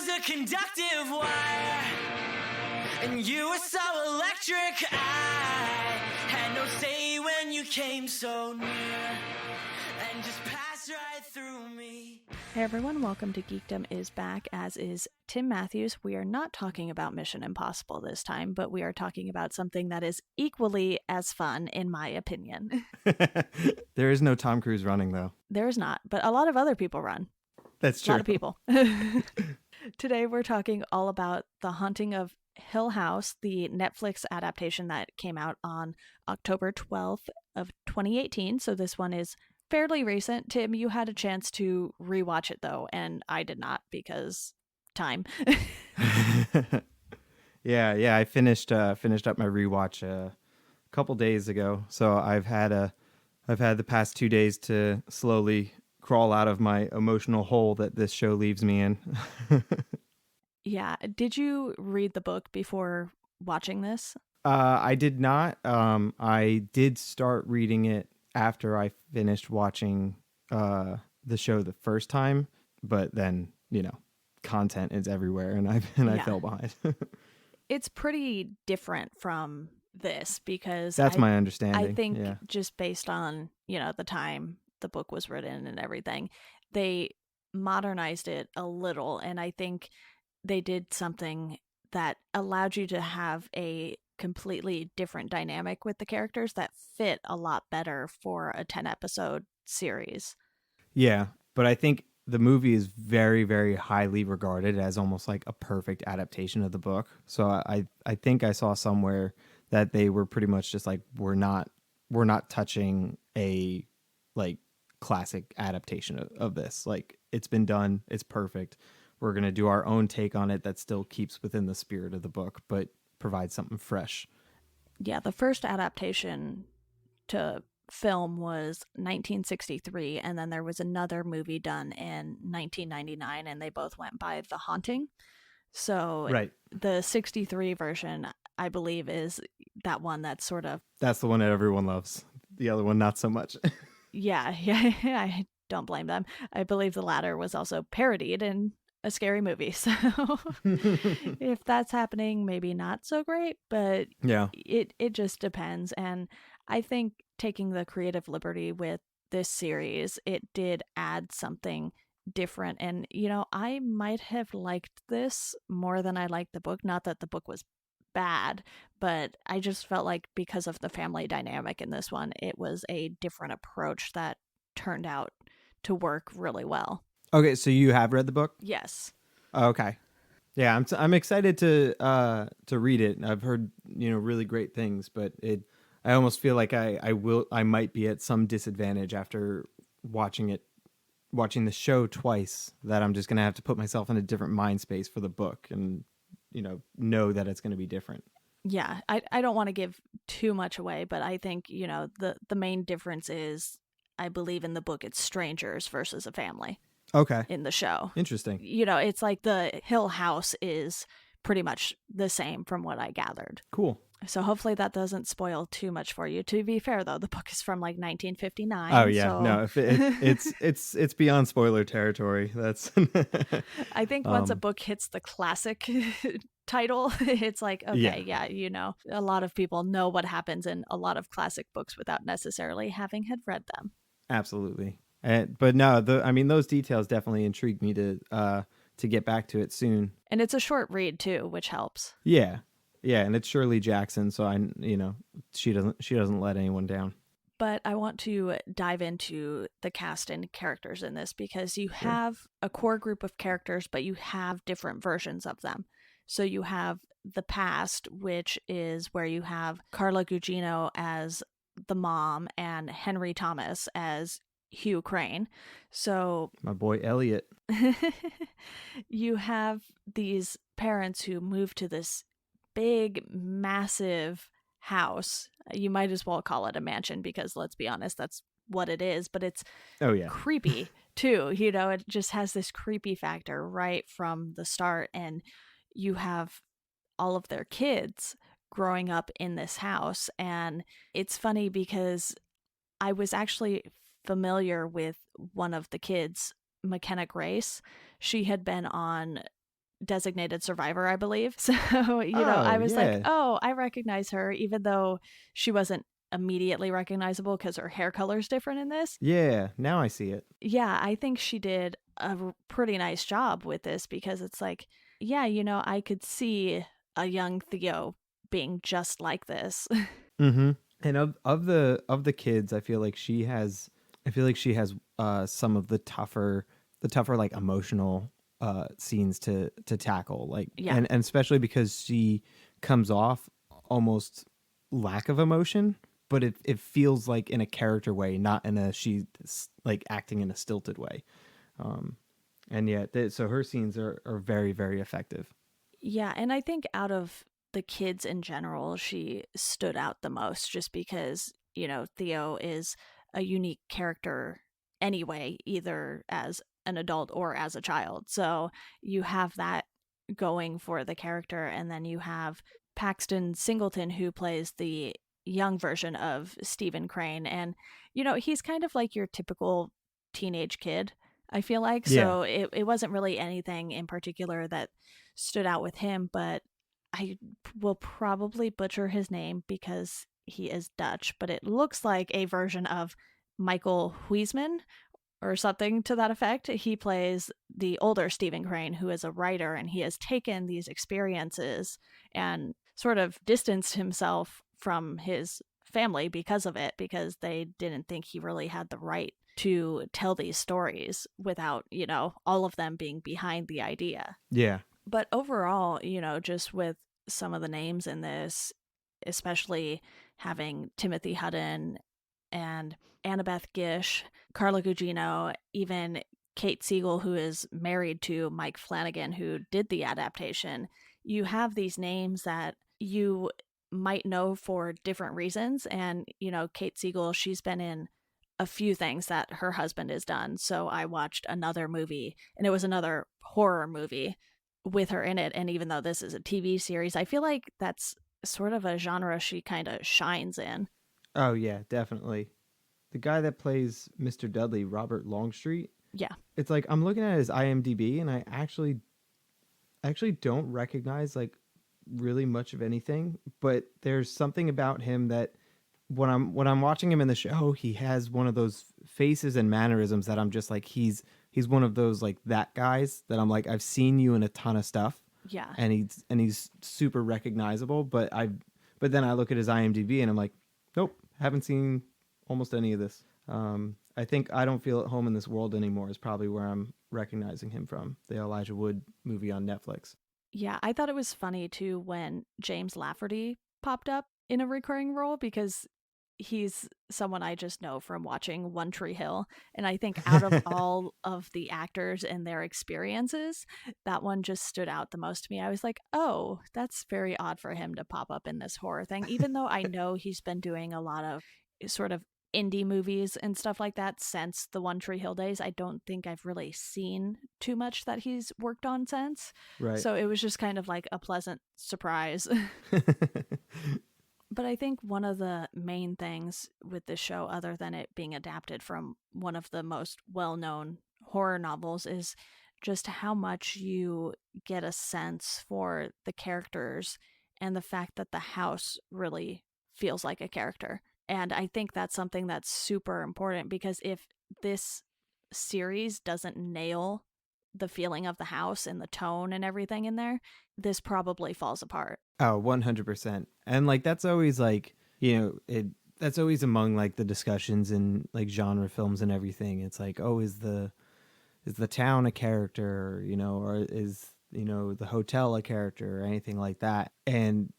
was a conductive wire, and you were so electric. I had no say when you came so near, and just passed right through me. Hey everyone, welcome to Geekdom is back, as is Tim Matthews. We are not talking about Mission Impossible this time, but we are talking about something that is equally as fun, in my opinion. There is no Tom Cruise running, though. There is not, but a lot of other people run. That's A true. lot of people. Today we're talking all about The Haunting of Hill House, the Netflix adaptation that came out on October 12th of 2018. So this one is fairly recent. Tim, you had a chance to rewatch it though, and I did not because time. Yeah. I finished up my rewatch a couple days ago. So I've had the past 2 days to slowly crawl out of my emotional hole that this show leaves me in. Yeah. Did you read the book before watching this? I did not. I did start reading it after I finished watching the show the first time, but then, content is everywhere and I fell behind. It's pretty different from this because That's my understanding. I think just based on, the time the book was written and everything, they modernized it a little, and I think they did something that allowed you to have a completely different dynamic with the characters that fit a lot better for a 10-episode series. Yeah, but I think the movie is very, very highly regarded as almost like a perfect adaptation of the book. So I think I saw somewhere that they were pretty much just like, we're not touching a like classic adaptation of this. Like, it's been done, it's perfect. We're going to do our own take on it that still keeps within the spirit of the book, but provides something fresh. Yeah, the first adaptation to film was 1963, and then there was another movie done in 1999, and they both went by The Haunting. So right. The 63 version, I believe, is that one that's sort of... That's the one that everyone loves. The other one, not so much. Yeah, I don't blame them. I believe the latter was also parodied in a scary movie, so if that's happening, maybe not so great, but yeah, it just depends. And I think taking the creative liberty with this series, it did add something different. And I might have liked this more than I liked the book. Not that the book was bad, but I just felt like because of the family dynamic in this one, it was a different approach that turned out to work really well. Okay, so you have read the book? Yes. Okay. Yeah, I'm excited to read it. I've heard really great things, but I almost feel like I might be at some disadvantage after watching the show twice, that I'm just gonna have to put myself in a different mind space for the book and know that it's gonna be different. Yeah, I don't want to give too much away, but I think the main difference is, I believe in the book it's strangers versus a family. Okay. In the show. Interesting. It's like the Hill House is pretty much the same from what I gathered. Cool. So hopefully that doesn't spoil too much for you. To be fair, though, the book is from like 1959. Oh yeah, so... no, it's beyond spoiler territory. That's. I think once a book hits the classic title, it's like, okay, yeah, a lot of people know what happens in a lot of classic books without necessarily having had read them. Absolutely. But no, those details definitely intrigue me to get back to it soon. And it's a short read too, which helps. Yeah, and it's Shirley Jackson, so she doesn't let anyone down. But I want to dive into the cast and characters in this, because you have a core group of characters, but you have different versions of them. So you have the past, which is where you have Carla Gugino as the mom and Henry Thomas as Hugh Crane. So my boy Elliot. You have these parents who move to this big, massive house. You might as well call it a mansion, because let's be honest, that's what it is. But it's creepy too. It just has this creepy factor right from the start. And you have all of their kids growing up in this house. And it's funny because I was actually familiar with one of the kids, McKenna Grace. She had been on designated survivor, I believe. So, Oh, I was like, yeah. oh, I recognize her, even though she wasn't immediately recognizable because her hair color is different in this. Yeah, now I see it. Yeah, I think she did a pretty nice job with this because it's like, yeah, I could see a young Theo being just like this. Mm-hmm. And of the kids, I feel like she has some of the tougher like emotional scenes to tackle, like, Yeah. and especially because she comes off almost lack of emotion, but it feels like in a character way, not in a she's like acting in a stilted way. Um, and yet, so her scenes are very, very effective. Yeah, and I think out of the kids in general, she stood out the most just because, Theo is a unique character anyway, either as an adult or as a child. So you have that going for the character, and then you have Paxton Singleton, who plays the young version of Stephen Crane. And, he's kind of like your typical teenage kid, I feel like. Yeah. So it wasn't really anything in particular that stood out with him, but I will probably butcher his name because he is Dutch, but it looks like a version of Michael Huisman or something to that effect. He plays the older Stephen Crane, who is a writer, and he has taken these experiences and sort of distanced himself from his family because of it, because they didn't think he really had the right to tell these stories without, all of them being behind the idea. Yeah. But overall, just with some of the names in this, especially having Timothy Hutton and Annabeth Gish, Carla Gugino, even Kate Siegel, who is married to Mike Flanagan, who did the adaptation, you have these names that you might know for different reasons. And, Kate Siegel, she's been in a few things that her husband has done. So I watched another movie, and it was another horror movie with her in it. And even though this is a TV series, I feel like that's sort of a genre she kind of shines in. Oh yeah, definitely. The guy that plays Mr. Dudley, Robert Longstreet, Yeah. it's like I'm looking at his IMDb and I actually don't recognize like really much of anything, but there's something about him that when I'm watching him in the show, he has one of those faces and mannerisms that I'm just like he's one of those like that guys that I'm like I've seen you in a ton of stuff, Yeah. and he's super recognizable, but then I look at his IMDb and I'm like, nope, haven't seen almost any of this. I think I Don't Feel at Home in This World Anymore is probably where I'm recognizing him from, the Elijah Wood movie on Netflix. Yeah. I thought it was funny too when James Lafferty popped up in a recurring role because he's someone I just know from watching One Tree Hill. And I think out of all of the actors and their experiences, that one just stood out the most to me. I was like, oh, that's very odd for him to pop up in this horror thing, even though I know he's been doing a lot of sort of indie movies and stuff like that since the One Tree Hill days. I don't think I've really seen too much that he's worked on since. Right. So it was just kind of like a pleasant surprise. But I think one of the main things with this show, other than it being adapted from one of the most well-known horror novels, is just how much you get a sense for the characters and the fact that the house really feels like a character. And I think that's something that's super important, because if this series doesn't nail the feeling of the house and the tone and everything in there, this probably falls apart. Oh, 100%. And like that's always like, that's always among like the discussions in like genre films and everything. It's like, oh, is the town a character, or is, the hotel a character or anything like that. And,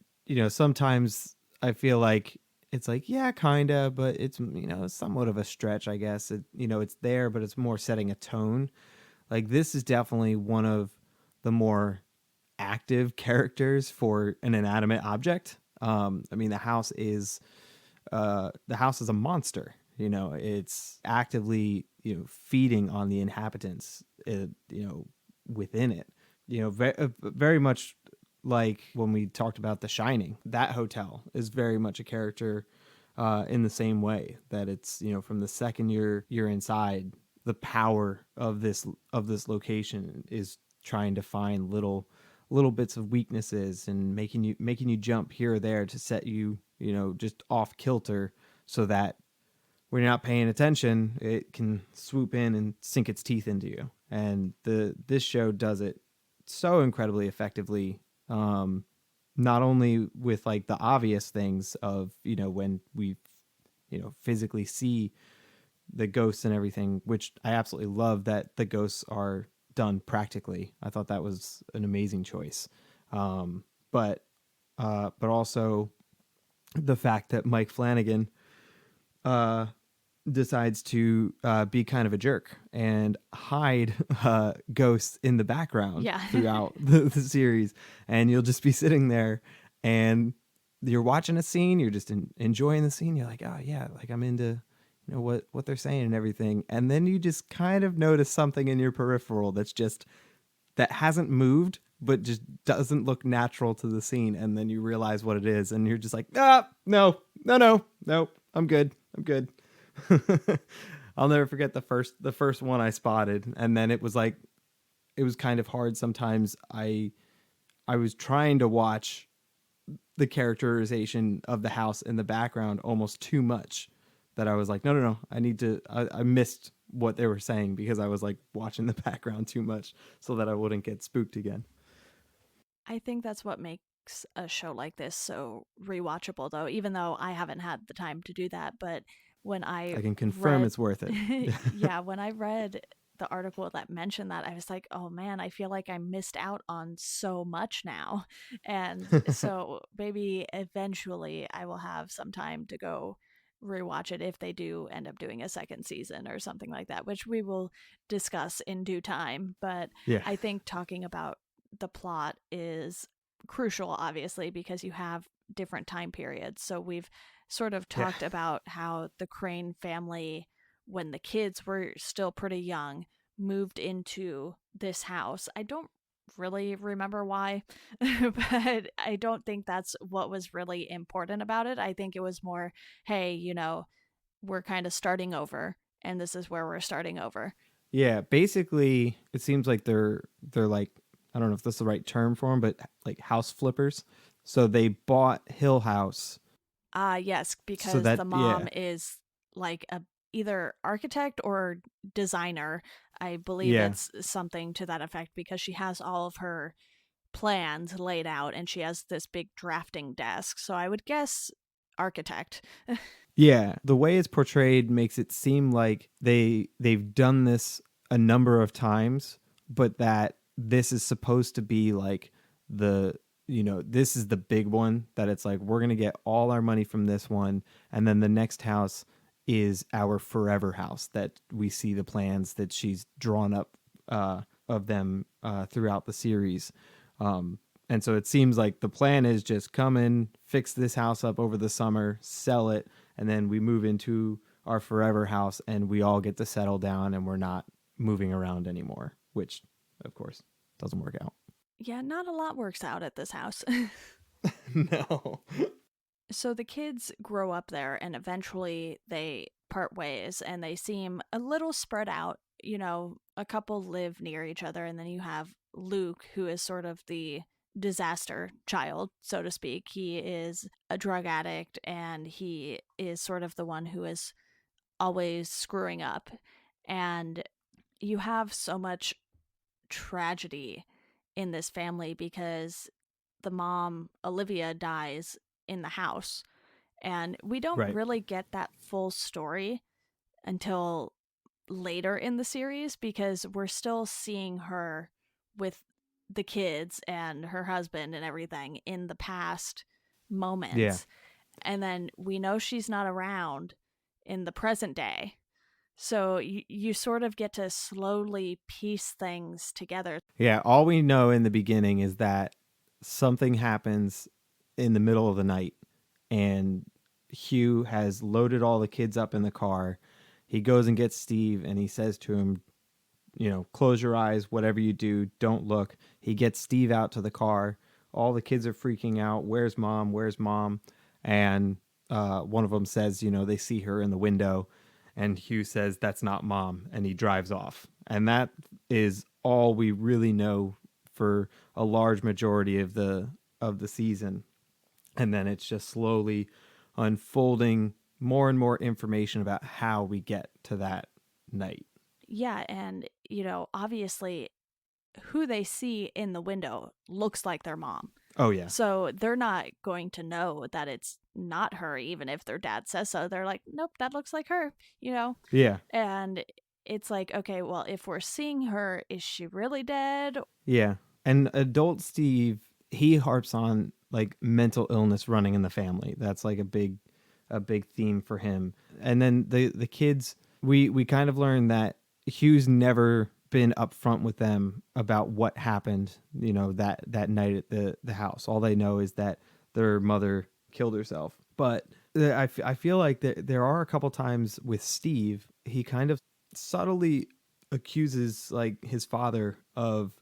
sometimes I feel like it's like, yeah, kind of, but it's, somewhat of a stretch, I guess. It's there, but it's more setting a tone. Like this is definitely one of the more active characters for an inanimate object. I mean, the house is a monster. It's actively feeding on the inhabitants. Within it. Very much like when we talked about The Shining. That hotel is very much a character in the same way that it's from the second you're inside, the power of this location is trying to find little bits of weaknesses and making you jump here or there to set you, just off kilter, so that when you're not paying attention, it can swoop in and sink its teeth into you. And this show does it so incredibly effectively. Not only with like the obvious things of, when we, physically see the ghosts and everything, which I absolutely love that the ghosts are done practically. I thought that was an amazing choice. But also the fact that Mike Flanagan decides to be kind of a jerk and hide ghosts in the background Yeah. throughout the series. And you'll just be sitting there and you're watching a scene, you're just enjoying the scene. You're like, oh yeah, like I'm into what they're saying and everything. And then you just kind of notice something in your peripheral that hasn't moved, but just doesn't look natural to the scene. And then you realize what it is. And you're just like, no, I'm good. I'll never forget the first one I spotted. And then it was kind of hard. Sometimes I was trying to watch the characterization of the house in the background almost too much, that I was like, no, I missed what they were saying because I was like watching the background too much so that I wouldn't get spooked again. I think that's what makes a show like this so rewatchable, though, even though I haven't had the time to do that. But when I can confirm read, it's worth it. yeah, when I read the article that mentioned that, I was like, oh man, I feel like I missed out on so much now. And so maybe eventually I will have some time to go rewatch it if they do end up doing a second season or something like that, which we will discuss in due time. But Yeah. I think talking about the plot is crucial, obviously, because you have different time periods. So we've sort of talked about how the Crane family, when the kids were still pretty young, moved into this house. I don't really remember why, but I don't think that's what was really important about it. I think it was more, hey, we're kind of starting over, and this is where we're starting over. Yeah, basically it seems like they're like, I don't know if this is the right term for them, but like house flippers. So they bought Hill House. Yes, So because that, the mom is like a either architect or designer. I believe yeah. it's something to that effect, because she has all of her plans laid out and she has this big drafting desk. So I would guess architect. Yeah, the way it's portrayed makes it seem like they've done this a number of times, but that this is supposed to be like this is the big one, that it's like we're going to get all our money from this one, and then the next house is our forever house that we see the plans that she's drawn up of them throughout the series. And so it seems like the plan is just come in, fix this house up over the summer, sell it, and then we move into our forever house and we all get to settle down and we're not moving around anymore, which, of course, doesn't work out. Yeah, not a lot works out at this house. No. So the kids grow up there and eventually they part ways and they seem a little spread out. A couple live near each other, and then you have Luke, who is sort of the disaster child, so to speak. He is a drug addict and he is sort of the one who is always screwing up. And you have so much tragedy in this family because the mom, Olivia, dies in the house. And we don't Right. really get that full story until later in the series, because we're still seeing her with the kids and her husband and everything in the past Yeah. moments. And then we know she's not around in the present day. So you sort of get to slowly piece things together. Yeah. All we know in the beginning is that something happens in the middle of the night and Hugh has loaded all the kids up in the car. He goes and gets Steve and he says to him, close your eyes, whatever you do, don't look. He gets Steve out to the car. All the kids are freaking out. Where's mom? Where's mom? And one of them says, they see her in the window. And Hugh says, that's not mom. And he drives off. And that is all we really know for a large majority of the season. And then it's just slowly unfolding more and more information about how we get to that night. Yeah, and obviously who they see in the window looks like their mom. Oh yeah. So they're not going to know that it's not her, even if their dad says so. They're like, nope, that looks like her, Yeah. And it's like, okay, well, if we're seeing her, is she really dead? Yeah. And adult Steve, he harps on like mental illness running in the family. That's like a big theme for him. And then the kids, we kind of learn that Hugh's never been upfront with them about what happened, that night at the house. All they know is that their mother killed herself. But I feel like there are a couple times with Steve, he kind of subtly accuses like his father of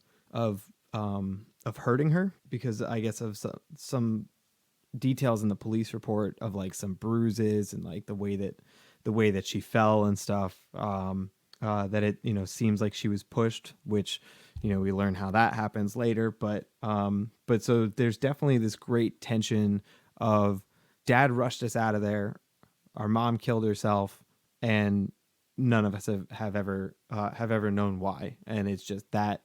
hurting her, because I guess of some details in the police report of like some bruises and like the way that she fell and stuff. That it seems like she was pushed, which we learn how that happens later. But so there's definitely this great tension of dad rushed us out of there, our mom killed herself, and none of us have ever known why. And it's just that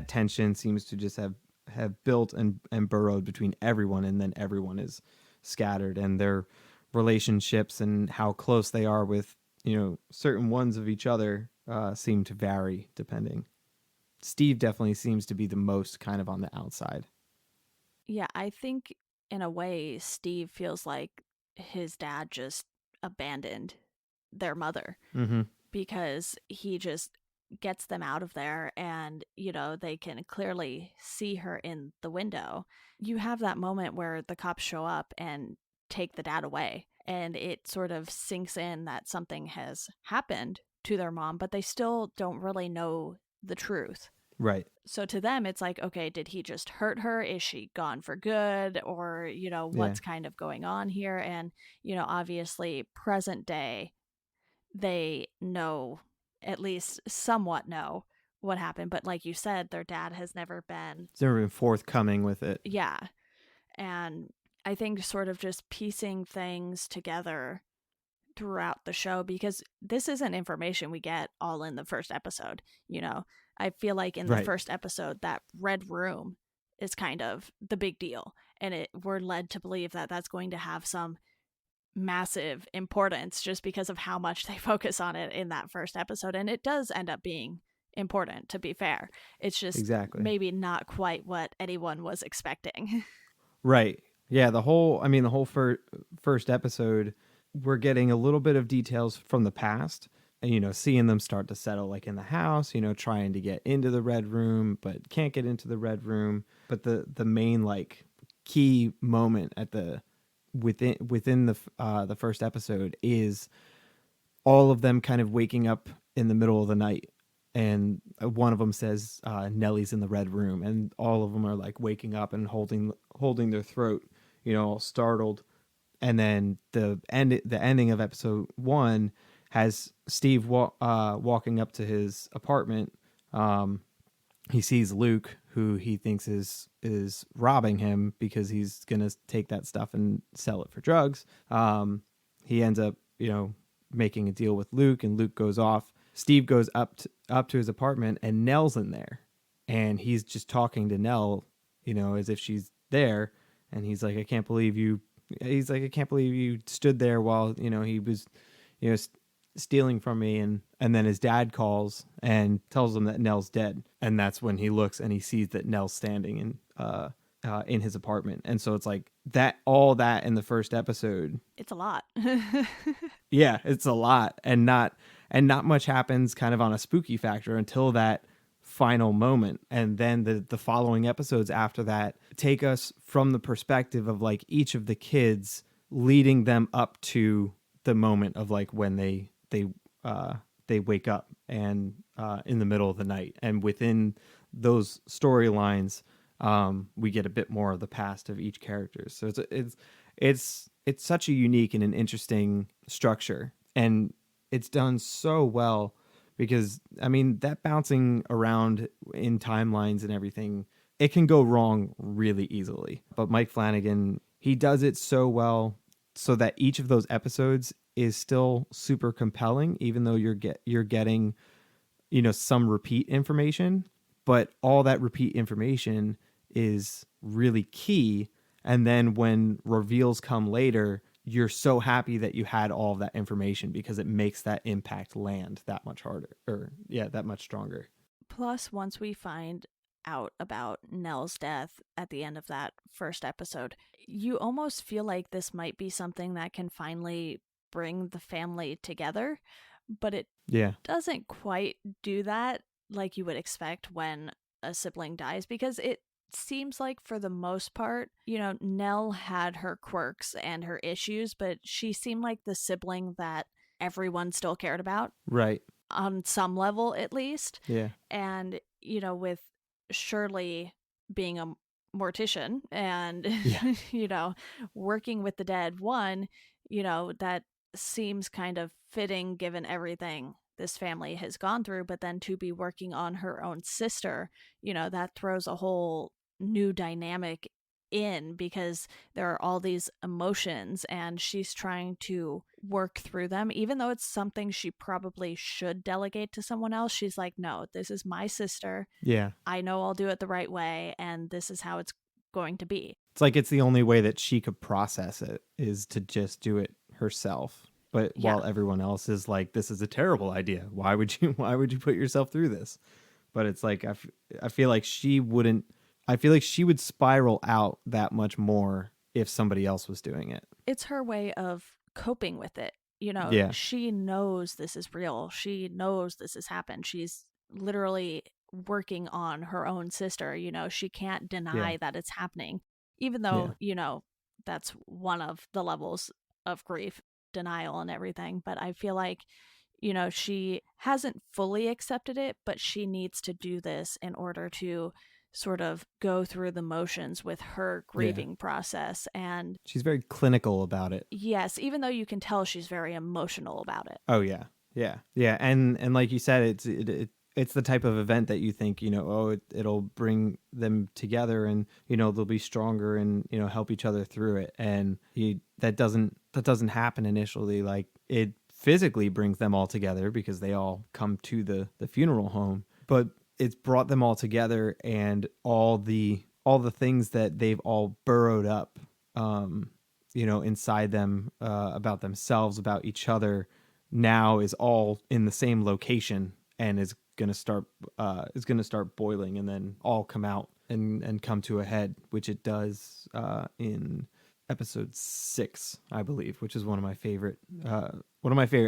tension seems to just have built and burrowed between everyone, and then everyone is scattered, and their relationships and how close they are with certain ones of each other seem to vary depending. Steve definitely seems to be the most kind of on the outside. Yeah, I think in a way Steve feels like his dad just abandoned their mother, Mm-hmm. because he just gets them out of there, and they can clearly see her in the window. You have that moment where the cops show up and take the dad away, and it sort of sinks in that something has happened to their mom, but they still don't really know the truth. Right. So to them, it's like, okay, did he just hurt her? Is she gone for good? Or, what's kind of going on here? And, obviously, present day, they know, at least somewhat know what happened. But like you said, their dad has never been. It's never been forthcoming with it. Yeah. And I think sort of just piecing things together throughout the show, because this isn't information we get all in the first episode. I feel like in the Right. first episode, that red room is kind of the big deal, and we're led to believe that that's going to have some massive importance just because of how much they focus on it in that first episode. And it does end up being important, to be fair. It's just Exactly. maybe not quite what anyone was expecting. Right. Yeah, the whole first episode, we're getting a little bit of details from the past, and seeing them start to settle like in the house, trying to get into the red room but can't get into the red room. But the main like key moment at the within the first episode is all of them kind of waking up in the middle of the night, and one of them says Nellie's in the red room, and all of them are like waking up and holding their throat, all startled. And then the ending of episode 1 has Steve walking up to his apartment. He sees Luke, who he thinks is robbing him because he's gonna take that stuff and sell it for drugs. He ends up making a deal with Luke, and Luke goes off. Steve goes up to his apartment, and Nell's in there, and he's just talking to Nell, as if she's there. And he's like, I can't believe you stood there while he was stealing from me. And then his dad calls and tells him that Nell's dead, and that's when he looks and he sees that Nell's standing in his apartment. And so it's like all that in the first episode. It's a lot. Yeah, it's a lot, and not much happens kind of on a spooky factor until that final moment. And then the following episodes after that take us from the perspective of like each of the kids, leading them up to the moment of like when they wake up and in the middle of the night. And within those storylines, we get a bit more of the past of each character. So it's such a unique and an interesting structure, and it's done so well because I mean that bouncing around in timelines and everything, it can go wrong really easily. But Mike Flanagan, he does it so well so that each of those episodes is still super compelling, even though you're getting, you know, some repeat information, but all that repeat information is really key. And then when reveals come later, you're so happy that you had all of that information because it makes that impact land that much harder, or yeah, that much stronger. Plus, once we find out about Nell's death at the end of that first episode, you almost feel like this might be something that can finally bring the family together, but it Yeah. doesn't quite do that like you would expect when a sibling dies, because it seems like for the most part, you know, Nell had her quirks and her issues, but she seemed like the sibling that everyone still cared about Right. on some level at least. Yeah. And, you know, with Shirley being a mortician and, Yeah. you know, working with the dead, one, you know, that seems kind of fitting given everything this family has gone through. But then to be working on her own sister, you know, that throws a whole new dynamic in, because there are all these emotions and she's trying to work through them, even though it's something she probably should delegate to someone else. She's like, no, this is my sister. Yeah. I know I'll do it the right way, and this is how it's going to be. It's like it's the only way that she could process it is to just do it herself. But Yeah. while everyone else is like, this is a terrible idea. Why would you put yourself through this? But it's like I feel like she wouldn't. I feel like she would spiral out that much more if somebody else was doing it. It's her way of coping with it. You know, Yeah. she knows this is real. She knows this has happened. She's literally working on her own sister. You know, she can't deny Yeah. that it's happening, even though, you know, that's one of the levels of grief, denial and everything. But I feel like, you know, she hasn't fully accepted it, but she needs to do this in order to sort of go through the motions with her grieving process. And She's very clinical about it. yes, even though you can tell she's very emotional about it. Oh yeah. Yeah. Yeah. And like you said, it's the type of event that you think, you know, oh, it'll bring them together and, you know, they'll be stronger and, you know, help each other through it. And that doesn't happen initially. Like, it physically brings them all together because they all come to the funeral home, but it's brought them all together, and all the things that they've all burrowed up, you know, inside them, about themselves, about each other, now is all in the same location and is gonna start boiling and then all come out and come to a head, which it does in episode 6, I believe, which is one of my favorite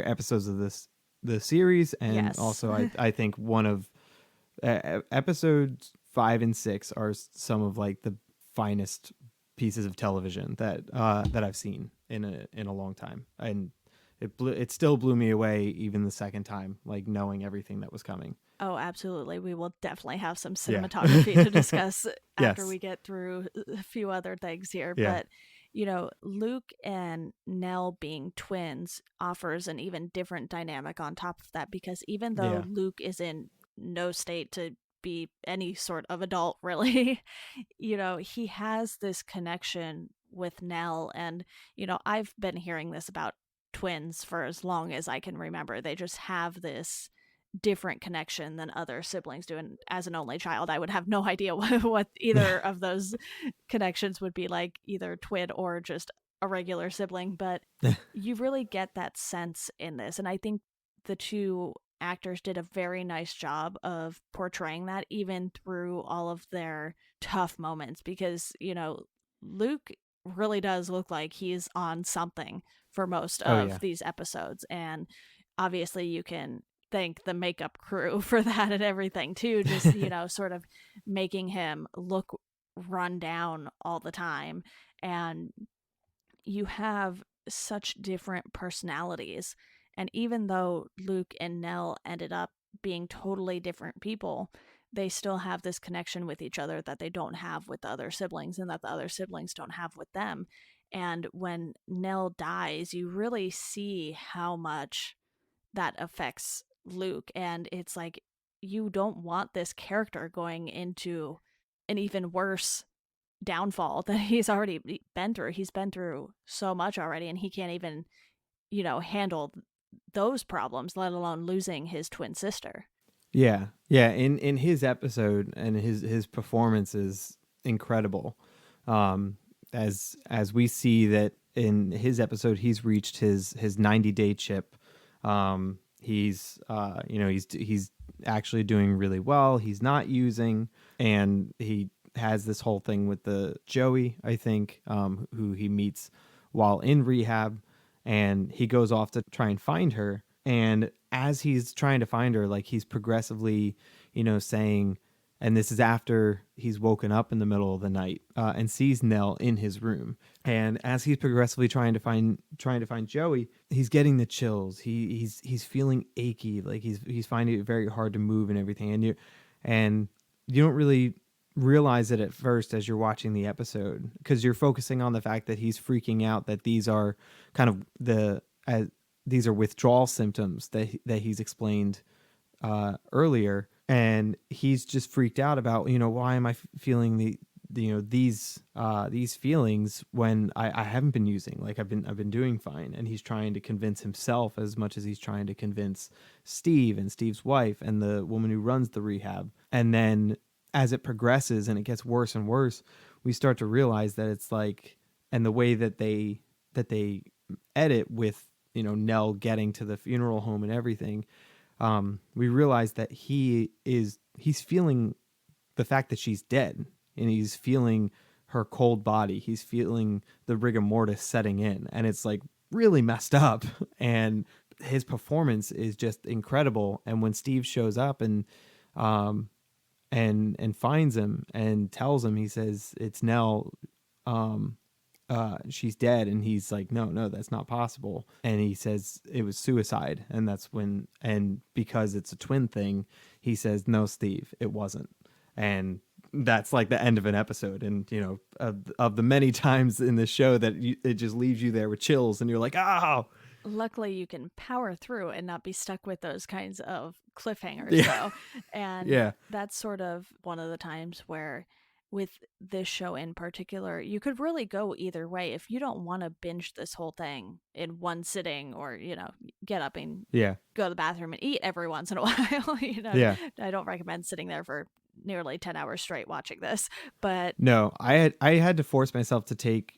episodes of the series, and Yes. also I think one of episodes 5 and 6 are some of like the finest pieces of television that I've seen in a long time, and it still blew me away even the second time, like knowing everything that was coming. Oh, absolutely. We will definitely have some Yeah. cinematography to discuss after Yes. we get through a few other things here. Yeah. But, you know, Luke and Nell being twins offers an even different dynamic on top of that, because even though Yeah. Luke is in no state to be any sort of adult, really, you know, he has this connection with Nell. And, you know, I've been hearing this about twins for as long as I can remember. They just have this different connection than other siblings do. And as an only child, I would have no idea what either of those connections would be like, either twin or just a regular sibling. But you really get that sense in this. And I think the two actors did a very nice job of portraying that, even through all of their tough moments, because, you know, Luke really does look like he's on something for most of these episodes. And obviously you can thank the makeup crew for that and everything too, just, you know, sort of making him look run down all the time. And you have such different personalities. And even though Luke and Nell ended up being totally different people, they still have this connection with each other that they don't have with the other siblings, and that the other siblings don't have with them. And when Nell dies, you really see how much that affects Luke, and it's like you don't want this character going into an even worse downfall that he's already been through. He's been through so much already, and he can't even, handle those problems, let alone losing his twin sister. Yeah, yeah. In his episode, and his performance is incredible. Um, as we see that in his episode, he's reached his 90-day chip. He's actually doing really well. He's not using, and he has this whole thing with the Joey, I think, who he meets while in rehab, and he goes off to try and find her. And as he's trying to find her, like, he's progressively, saying, and this is after he's woken up in the middle of the night and sees Nell in his room. And as he's progressively trying to find Joey, he's getting the chills. He's feeling achy, like he's finding it very hard to move and everything. And you don't really realize it at first as you're watching the episode, because you're focusing on the fact that he's freaking out, that these are kind of these are withdrawal symptoms that he's explained earlier, and he's just freaked out about, why am I feeling these feelings when I haven't been using, like I've been doing fine. And he's trying to convince himself as much as he's trying to convince Steve and Steve's wife and the woman who runs the rehab. And then as it progresses and it gets worse and worse, we start to realize that it's like, and the way that they edit with, Nell getting to the funeral home and everything, we realize that he's feeling the fact that she's dead, and he's feeling her cold body. He's feeling the rigor mortis setting in, and it's like really messed up. And his performance is just incredible. And when Steve shows up and finds him and tells him, he says, "It's Nell. She's dead." And he's like, no, that's not possible. And he says it was suicide. And that's when, and because it's a twin thing, he says, "No, Steve, it wasn't." And that's like the end of an episode. And, of the many times in the show that it just leaves you there with chills, and you're like, oh. Luckily, you can power through and not be stuck with those kinds of cliffhangers, Yeah. though. And Yeah. that's sort of one of the times where, with this show in particular, you could really go either way. If you don't want to binge this whole thing in one sitting, or, get up and go to the bathroom and eat every once in a while, Yeah. I don't recommend sitting there for nearly 10 hours straight watching this. But No, I had to force myself to take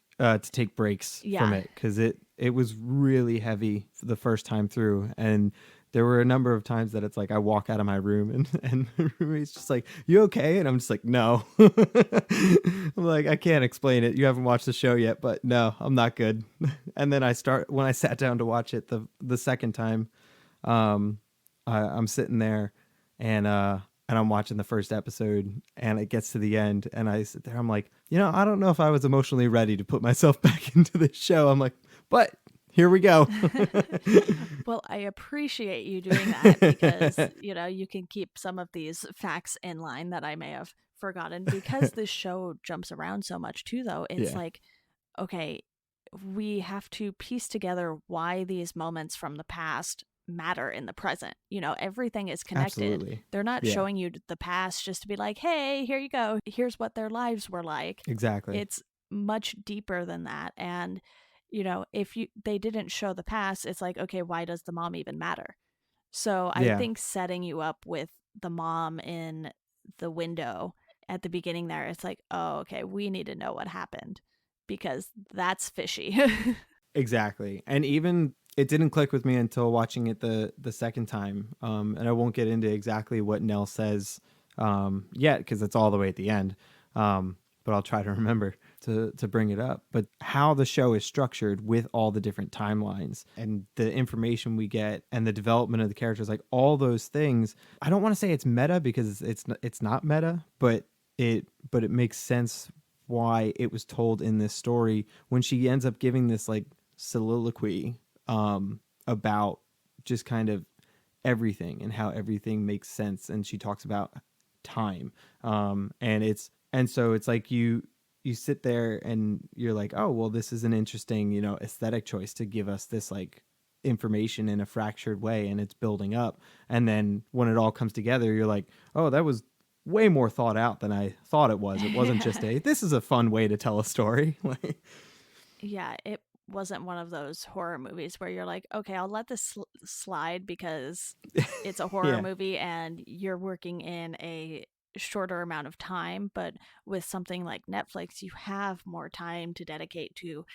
breaks from Yeah. it, because it was really heavy the first time through. And there were a number of times that it's like I walk out of my room and the roommate's just like, "You okay?" And I'm just like, "No." I'm like, "I can't explain it. You haven't watched the show yet, but no, I'm not good." And then when I sat down to watch it the second time, I'm sitting there, and I'm watching the first episode, and it gets to the end, and I sit there, I'm like, I don't know if I was emotionally ready to put myself back into this show. I'm like, but here we go. Well, I appreciate you doing that, because, you can keep some of these facts in line that I may have forgotten, because this show jumps around so much too, though. It's Yeah. like, okay, we have to piece together why these moments from the past matter in the present. Everything is connected. Absolutely. They're not Yeah. showing you the past just to be like, "Hey, here you go. Here's what their lives were like." Exactly. It's much deeper than that. And if they didn't show the past, it's like, okay, why does the mom even matter? So I Yeah. think setting you up with the mom in the window at the beginning there, it's like, oh, okay, we need to know what happened, because that's fishy. Exactly. And even it didn't click with me until watching it the second time. And I won't get into exactly what Nell says yet, because it's all the way at the end. But I'll try to remember to bring it up. But how the show is structured with all the different timelines and the information we get and the development of the characters, like all those things. I don't want to say it's meta, because it's not meta, but it makes sense why it was told in this story, when she ends up giving this like soliloquy about just kind of everything and how everything makes sense. And she talks about time. And so it's like you sit there and you're like, oh, well, this is an interesting, aesthetic choice to give us this like information in a fractured way and it's building up. And then when it all comes together, you're like, oh, that was way more thought out than I thought it was. It wasn't just this is a fun way to tell a story. Yeah, it wasn't one of those horror movies where you're like, okay, I'll let this slide because it's a horror Yeah. movie and you're working in a shorter amount of time. But with something like Netflix, you have more time to dedicate to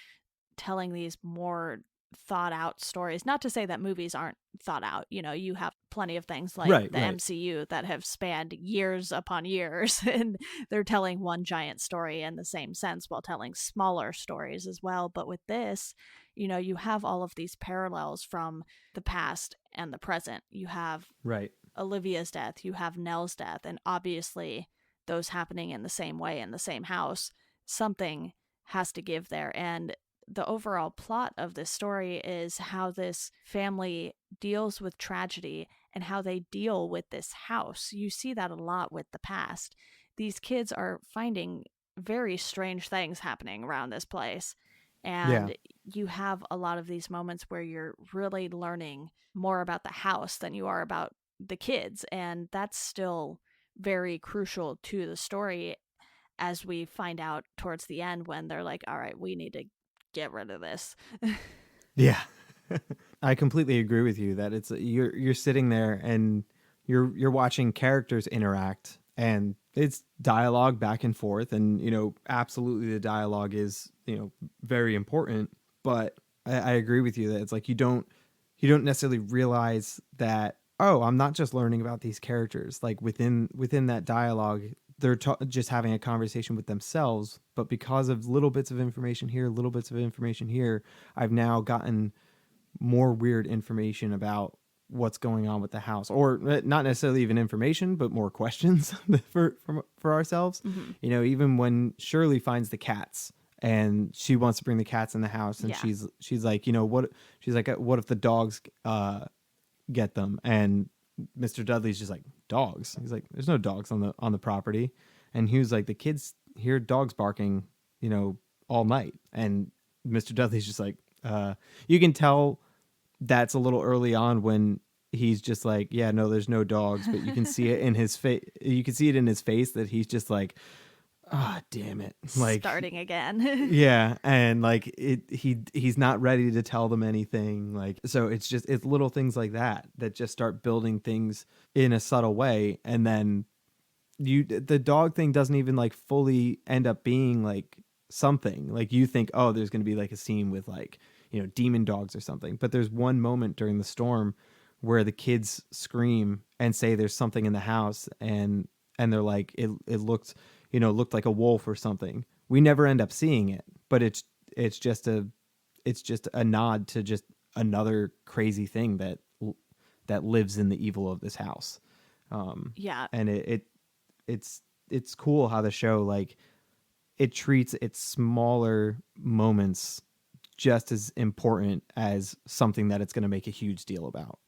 telling these more thought out stories. Not to say that movies aren't thought out. You know, you have plenty of things like Right, the right. MCU that have spanned years upon years and they're telling one giant story in the same sense while telling smaller stories as well. But with this, you know, you have all of these parallels from the past and the present. You have Right. Olivia's death, you have Nell's death, and obviously those happening in the same way in the same house. Something has to give there. And the overall plot of this story is how this family deals with tragedy and how they deal with this house. You see that a lot with the past. These kids are finding very strange things happening around this place. Yeah. And you have a lot of these moments where you're really learning more about the house than you are about the kids. And that's still very crucial to the story, as we find out towards the end when they're like, all right, we need to get rid of this. Yeah. I completely agree with you that it's you're sitting there and you're watching characters interact and it's dialogue back and forth, and you know, absolutely the dialogue is, you know, very important, but I agree with you that it's like you don't necessarily realize that, oh, I'm not just learning about these characters. Like within that dialogue, they're just having a conversation with themselves, but because of little bits of information here, little bits of information here, I've now gotten more weird information about what's going on with the house, or not necessarily even information, but more questions for ourselves. Mm-hmm. You know, even when Shirley finds the cats and she wants to bring the cats in the house, and Yeah. she's like, you know, what if the dogs get them? And Mr. Dudley's just like, dogs? He's like, there's no dogs on the property. And he was like, the kids hear dogs barking, you know, all night. And Mr. Dudley's just like, you can tell that's a little early on when he's just like, yeah, no, there's no dogs, but you can see it in his face. You can see it in his face that he's just like, ah, damn it. Like Starting again. yeah. And like he's not ready to tell them anything. Like, so it's little things like that just start building things in a subtle way. And then the dog thing doesn't even like fully end up being like something. Like you think, oh, there's going to be like a scene with like, you know, demon dogs or something. But there's one moment during the storm where the kids scream and say there's something in the house, and they're like, it looked like a wolf or something. We never end up seeing it, but it's just a nod to just another crazy thing that lives in the evil of this house. Yeah. And it's cool how the show, like, it treats its smaller moments just as important as something that it's going to make a huge deal about.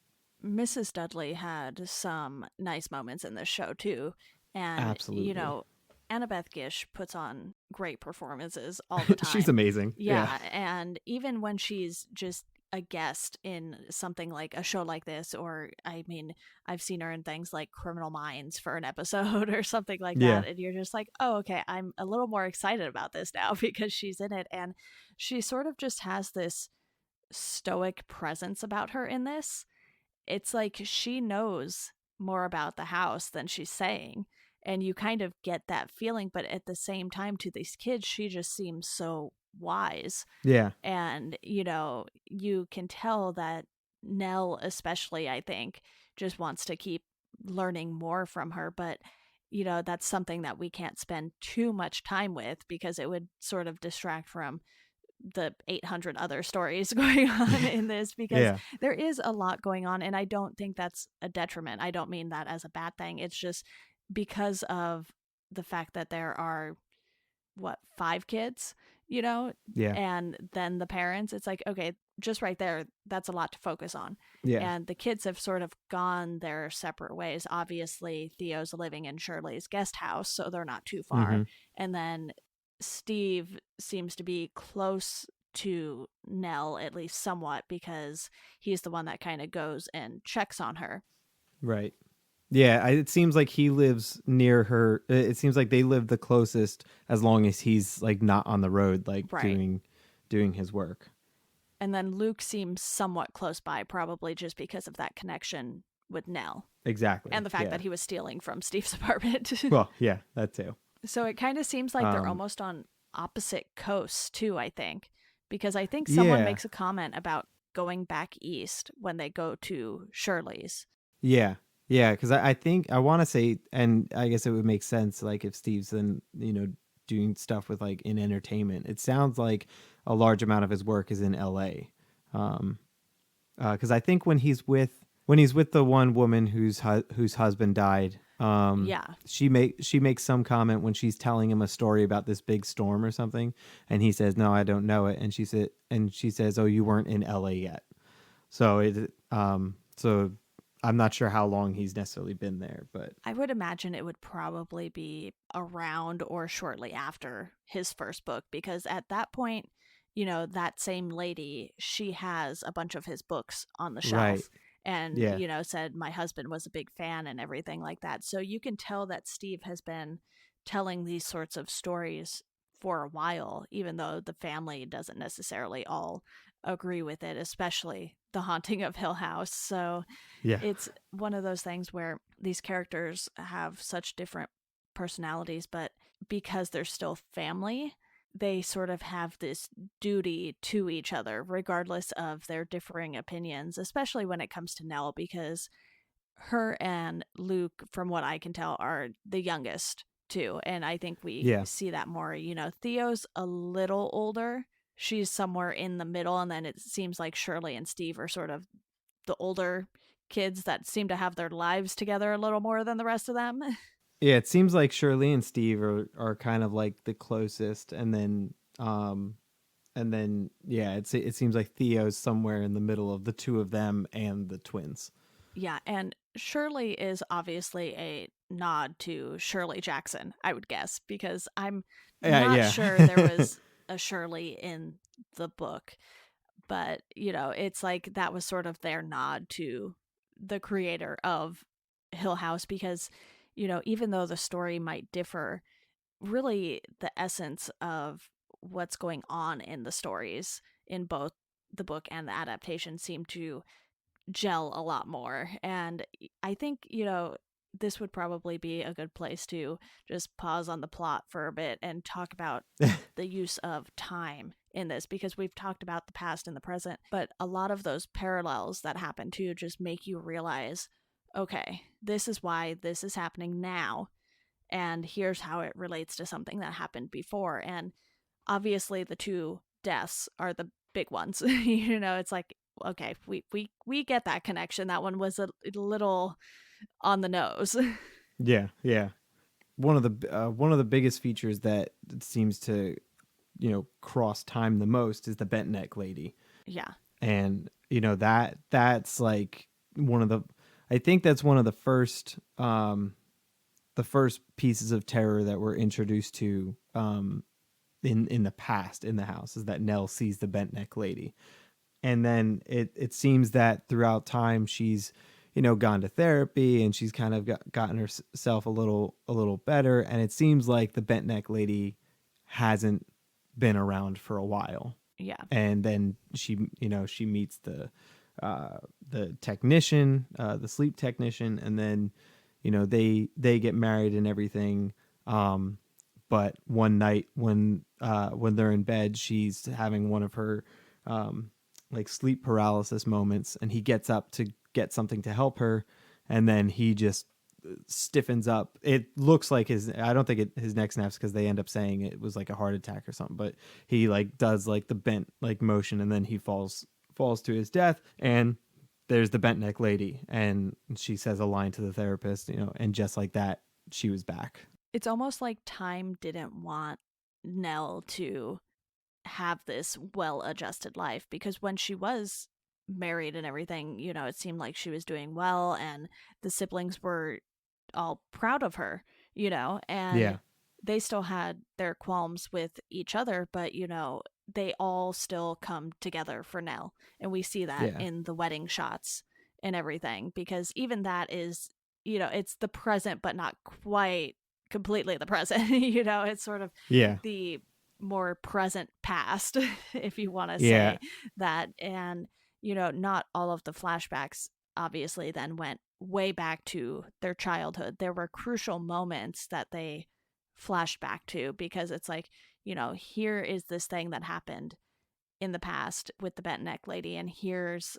Mrs. Dudley had some nice moments in this show too. And, Absolutely. you know, Annabeth Gish puts on great performances all the time. She's amazing. Yeah. And even when she's just a guest in something like a show like this, or I mean, I've seen her in things like Criminal Minds for an episode or something like Yeah. that. And you're just like, oh, okay, I'm a little more excited about this now because she's in it. And she sort of just has this stoic presence about her in this. It's like she knows more about the house than she's saying. And you kind of get that feeling. But at the same time, to these kids, she just seems so wise. Yeah. And, you know, you can tell that Nell, especially, I think, just wants to keep learning more from her. But, you know, that's something that we can't spend too much time with because it would sort of distract from the 800 other stories going on in this, because Yeah. there is a lot going on. And I don't think that's a detriment. I don't mean that as a bad thing. It's just because of the fact that there are, 5 kids, you know? Yeah. And then the parents, it's like, okay, just right there, that's a lot to focus on. Yeah. And the kids have sort of gone their separate ways. Obviously, Theo's living in Shirley's guest house, so they're not too far. Mhm. And then Steve seems to be close to Nell, at least somewhat, because he's the one that kind of goes and checks on her. Right. Yeah, it seems like he lives near her. It seems like they live the closest as long as he's like not on the road, like Right. doing his work. And then Luke seems somewhat close by, probably just because of that connection with Nell Exactly. and the fact Yeah. that he was stealing from Steve's apartment. Well, yeah, that too. So it kind of seems like they're Um, almost on opposite coasts too, I think, because I think someone yeah, makes a comment about going back east when they go to Shirley's. yeah, yeah. Because I think I want to say, and I guess it would make sense, like if Steve's then doing stuff with like in entertainment. It sounds like a large amount of his work is in L.A. Because I think when he's with the one woman whose husband died, Yeah. she makes some comment when she's telling him a story about this big storm or something, and he says, "No, I don't know it," and she says, "Oh, you weren't in L.A. yet." So I'm not sure how long he's necessarily been there, but I would imagine it would probably be around or shortly after his first book, because at that point, that same lady, she has a bunch of his books on the right, shelf and, yeah, said my husband was a big fan and everything like that. So you can tell that Steve has been telling these sorts of stories for a while, even though the family doesn't necessarily all agree with it, especially The Haunting of Hill House. So yeah, it's one of those things where these characters have such different personalities, but because they're still family, they sort of have this duty to each other, regardless of their differing opinions, especially when it comes to Nell, because her and Luke, from what I can tell, are the youngest too. And I think we yeah. see that more. Theo's a little older. She's somewhere in the middle. And then it seems like Shirley and Steve are sort of the older kids that seem to have their lives together a little more than the rest of them. Yeah, it seems like Shirley and Steve are kind of like the closest, and then yeah, it seems like Theo's somewhere in the middle of the two of them and the twins. Yeah, and Shirley is obviously a nod to Shirley Jackson, I would guess, because I'm Yeah, not yeah, sure there was a Shirley in the book, but it's like that was sort of their nod to the creator of Hill House, because even though the story might differ, really the essence of what's going on in the stories in both the book and the adaptation seem to gel a lot more. And I think, this would probably be a good place to just pause on the plot for a bit and talk about the use of time in this, because we've talked about the past and the present, but a lot of those parallels that happen too just make you realize, okay, this is why this is happening now, and here's how it relates to something that happened before. And obviously the two deaths are the big ones. It's like, okay, we get that connection. That one was a little on the nose. yeah, yeah. One of the biggest features that seems to cross time the most is the bent neck lady, Yeah. and that's like one of the I think that's one of the first pieces of terror that we're introduced to in the past in the house, is that Nell sees the bent neck lady. And then it seems that throughout time she's gone to therapy, and she's kind of gotten herself a little better, and it seems like the bent neck lady hasn't been around for a while. Yeah. And then she meets the technician, the sleep technician, and then they get married and everything. But one night when they're in bed, she's having one of her like sleep paralysis moments, and he gets up to get something to help her, and then he just stiffens up. It looks like I don't think his neck snaps, because they end up saying it was like a heart attack or something, but he like does like the bent like motion, and then he falls to his death. And there's the bent neck lady, and she says a line to the therapist, and just like that, she was back. It's almost like time didn't want Nell to have this well-adjusted life, because when she was married and everything, it seemed like she was doing well, and the siblings were all proud of her, and Yeah. they still had their qualms with each other, but they all still come together for Nell. And we see that Yeah. in the wedding shots and everything, because even that is, it's the present, but not quite completely the present. It's sort of Yeah. the more present past, if you want to Yeah. say that. And, not all of the flashbacks obviously then went way back to their childhood. There were crucial moments that they flashed back to, because it's like, here is this thing that happened in the past with the bent neck lady, and here's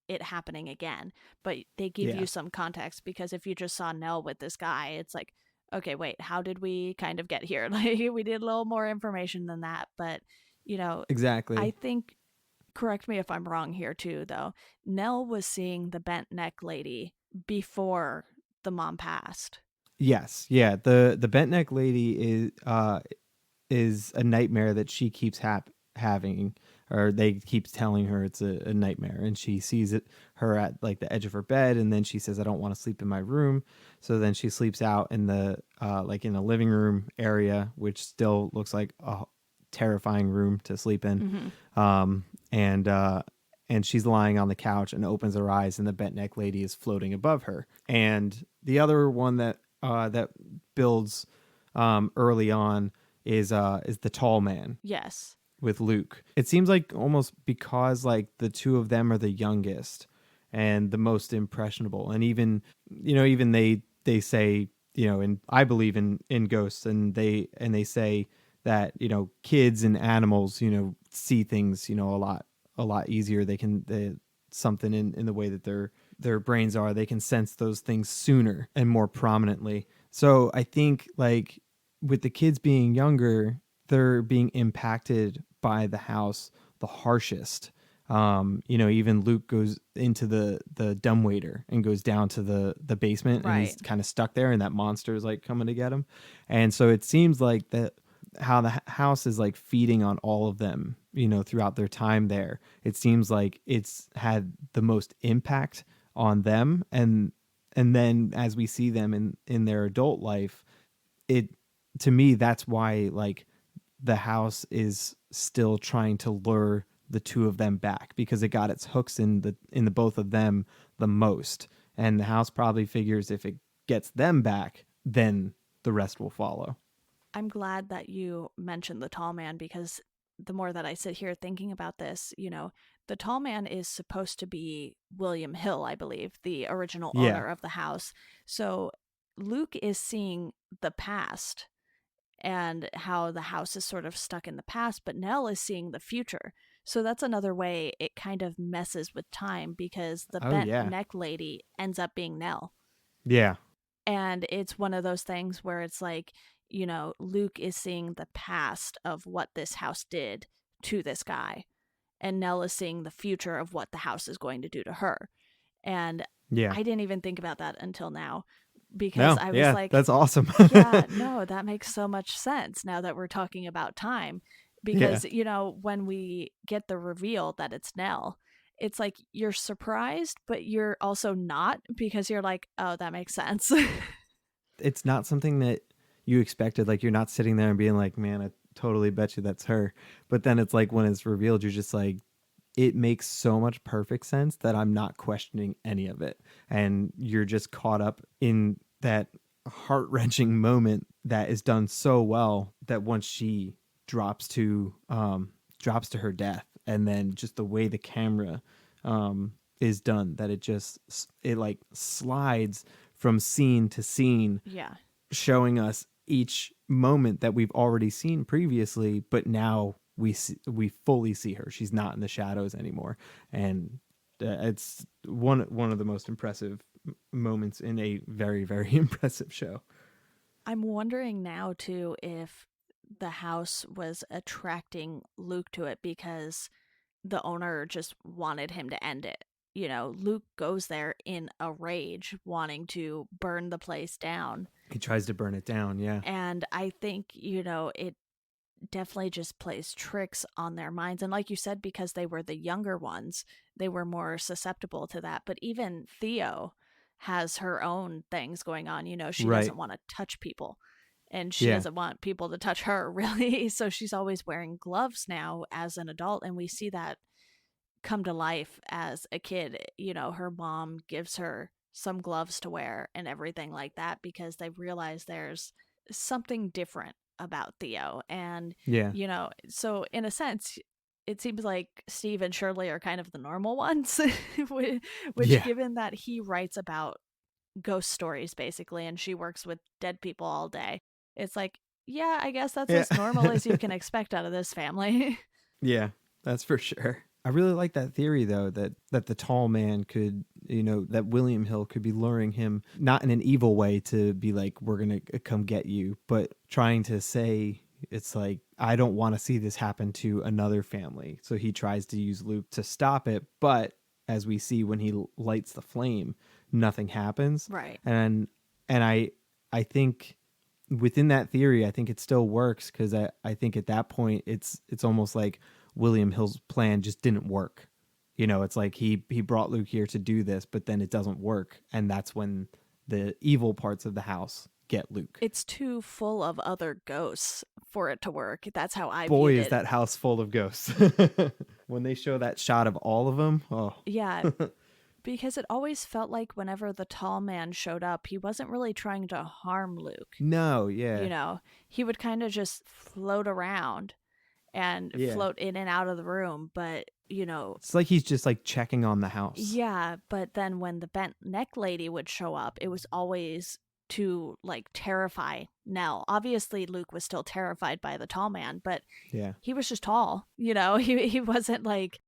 it happening again. But they give Yeah. you some context, because if you just saw Nell with this guy, it's like, okay, wait, how did we kind of get here? Like, we need a little more information than that. But, I Exactly. think, correct me if I'm wrong here too, though, Nell was seeing the bent neck lady before the mom passed. Yes. Yeah. The bent neck lady is a nightmare that she keeps having, or they keep telling her it's a nightmare, and she sees her at like the edge of her bed, and then she says, I don't want to sleep in my room. So then she sleeps out in the like in a living room area, which still looks like a terrifying room to sleep in. Mm-hmm. And she's lying on the couch and opens her eyes, and the bent neck lady is floating above her. And the other one that builds early on is the tall man Yes. with Luke. It seems like almost because like the two of them are the youngest and the most impressionable, and even they say, and I believe in ghosts, and they say that kids and animals see things a lot easier. Something in the way that their brains are, they can sense those things sooner and more prominently. So I think like with the kids being younger, they're being impacted by the house the harshest. Even Luke goes into the dumbwaiter and goes down to the basement, and he's Right. kind of stuck there, and that monster is like coming to get him. And so it seems like that how the house is like feeding on all of them, throughout their time there. It seems like it's had the most impact on them, and then as we see them in their adult life, it to me that's why like the house is still trying to lure the two of them back, because it got its hooks in the both of them the most, and the house probably figures if it gets them back, then the rest will follow. I'm glad that you mentioned the tall man, because the more that I sit here thinking about this, the tall man is supposed to be William Hill, I believe, the original Yeah. owner of the house. So Luke is seeing the past and how the house is sort of stuck in the past, but Nell is seeing the future. So that's another way it kind of messes with time, because the Oh bent yeah. neck lady ends up being Nell. Yeah. And it's one of those things where it's like, Luke is seeing the past of what this house did to this guy, and Nell is seeing the future of what the house is going to do to her. And Yeah. I didn't even think about that until now, because No. I was Yeah. like, That's awesome. yeah, no, that makes so much sense now that we're talking about time. Yeah. Because, when we get the reveal that it's Nell, it's like you're surprised, but you're also not, because you're like, oh, that makes sense. It's not something that you expected. Like you're not sitting there and being like, man, I totally bet you that's her. But then it's like when it's revealed, you're just like, it makes so much perfect sense that I'm not questioning any of it. And you're just caught up in that heart-wrenching moment that is done so well that once she drops to her death, and then just the way the camera is done, that it like slides from scene to scene, Yeah. showing us each moment that we've already seen previously, but now we fully see her. She's not in the shadows anymore, and it's one of the most impressive moments in a very very impressive show. I'm wondering now too if the house was attracting Luke to it because the owner just wanted him to end it. Luke goes there in a rage, wanting to burn the place down. He tries to burn it down. Yeah. And I think, it definitely just plays tricks on their minds. And like you said, because they were the younger ones, they were more susceptible to that. But even Theo has her own things going on. She Right. doesn't want to touch people. and she doesn't want people to touch her, really. So she's always wearing gloves now as an adult, and we see that come to life as a kid. You know, her mom gives her some gloves to wear and everything like that because they realize there's something different about Theo. And, Yeah. you know, so in a sense, it seems like Steve and Shirley are kind of the normal ones, which, Yeah. given that he writes about ghost stories basically and she works with dead people all day, it's like, yeah, I guess that's Yeah. as normal as you can expect out of this family. Yeah, that's for sure. I really like that theory though, that the tall man could, that William Hill could be luring him not in an evil way to be like, we're going to come get you, but trying to say, it's like, I don't want to see this happen to another family. So he tries to use Luke to stop it, but as we see when he lights the flame, nothing happens. Right. And I think within that theory, I think it still works because I think at that point it's almost like William Hill's plan just didn't work. It's like he brought Luke here to do this, but then it doesn't work, and that's when the evil parts of the house get Luke. It's too full of other ghosts for it to work. That's how I Boy, viewed is it. that house full of ghosts. When they show that shot of all of them, oh. Yeah, because it always felt like whenever the tall man showed up, he wasn't really trying to harm Luke. No, yeah. You know, he would kind of just float around and float in and out of the room, but it's like he's just like checking on the house. Yeah, but then when the bent neck lady would show up, it was always to like terrify Nell. Obviously Luke was still terrified by the tall man, but he was just tall. He wasn't like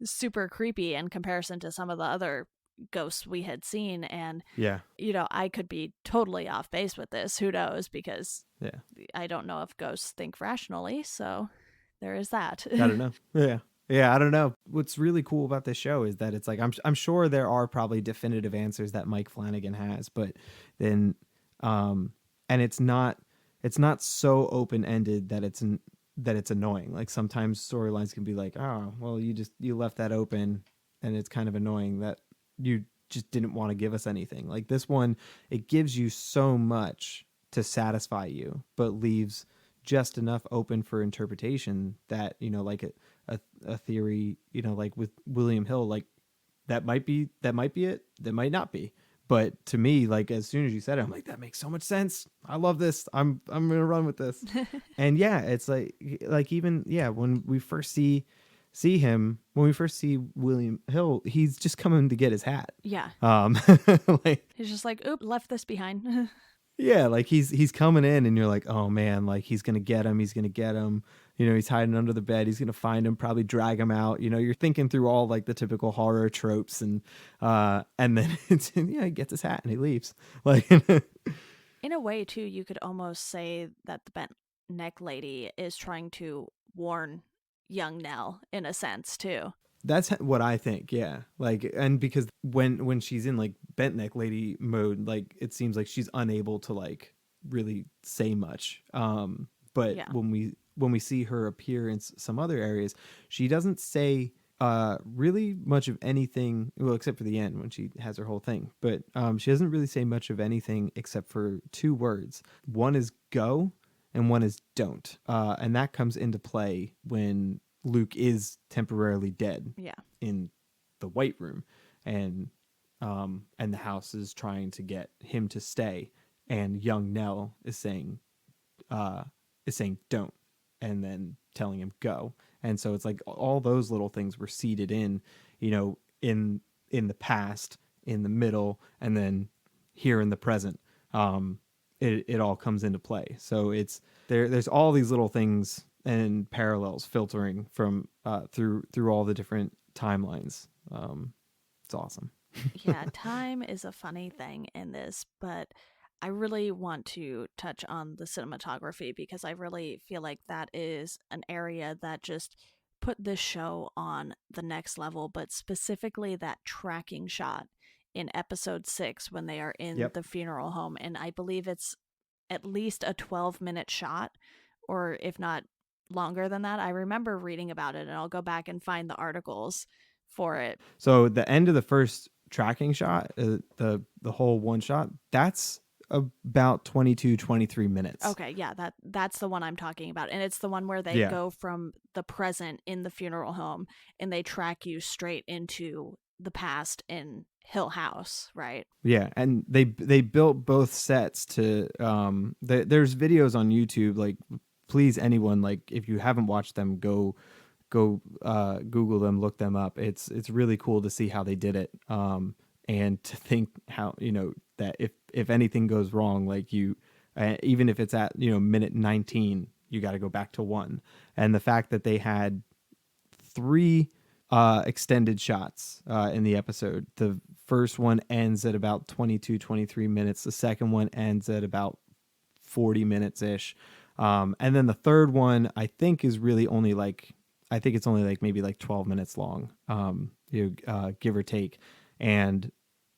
super creepy in comparison to some of the other ghosts we had seen. And I could be totally off base with this, who knows, because I don't know if ghosts think rationally, so there is that. I don't know. Yeah, I don't know. What's really cool about this show is that it's like I'm sure there are probably definitive answers that Mike Flanagan has, but then and it's not so open-ended that it's annoying. Like sometimes storylines can be like, oh, well, you left that open and it's kind of annoying that you just didn't want to give us anything. Like this one, it gives you so much to satisfy you, but leaves just enough open for interpretation that, like a theory, like with William Hill, like that might be it, that might not be. But to me, like as soon as you said it, I'm like, that makes so much sense. I love this. I'm gonna run with this. And it's like even when we first see William Hill, he's just coming to get his hat. Yeah. Like he's just like, oop, left this behind. Yeah, like he's coming in and you're like, oh man, like he's gonna get him. He's hiding under the bed. He's gonna find him, probably drag him out. You're thinking through all like the typical horror tropes, and then he gets his hat and he leaves. Like in a way too, you could almost say that the bent neck lady is trying to warn young Nell in a sense too. That's what I think, yeah. Like, and because when she's in like bent neck lady mode, like it seems like she's unable to like really say much. But when we see her appear in some other areas, she doesn't say really much of anything. Well, except for the end when she has her whole thing. But she doesn't really say much of anything except for two words. One is go, and one is don't. And that comes into play when Luke is temporarily dead in the White Room, and the house is trying to get him to stay, and young Nell is saying don't, and then telling him go. And so it's like all those little things were seeded in the past, in the middle, and then here in the present. It all comes into play. So it's there's all these little things and parallels filtering from through all the different timelines. It's awesome. Yeah, time is a funny thing in this, but I really want to touch on the cinematography because I really feel like that is an area that just put this show on the next level, but specifically that tracking shot in episode 6 when they are in the funeral home. And I believe it's at least a 12-minute shot, or if not longer than that. I remember reading about it, and I'll go back and find the articles for it. So the end of the first tracking shot, the whole one shot, that's about 22, 23 minutes. Okay, yeah, that's the one I'm talking about. And it's the one where they Yeah. go from the present in the funeral home and they track you straight into the past in Hill House, right? Yeah, and they built both sets to there's videos on YouTube, like, please anyone, like, if you haven't watched them, go Google them, look them up. It's really cool to see how they did it. And to think how, that if anything goes wrong, like, you even if it's at, minute 19, you got to go back to 1. And the fact that they had 3 extended shots in the episode. The first one ends at about 22, 23 minutes. The second one ends at about 40 minutes ish. And then the third one, I think, is really only like, I think it's only like maybe like 12 minutes long, give or take. And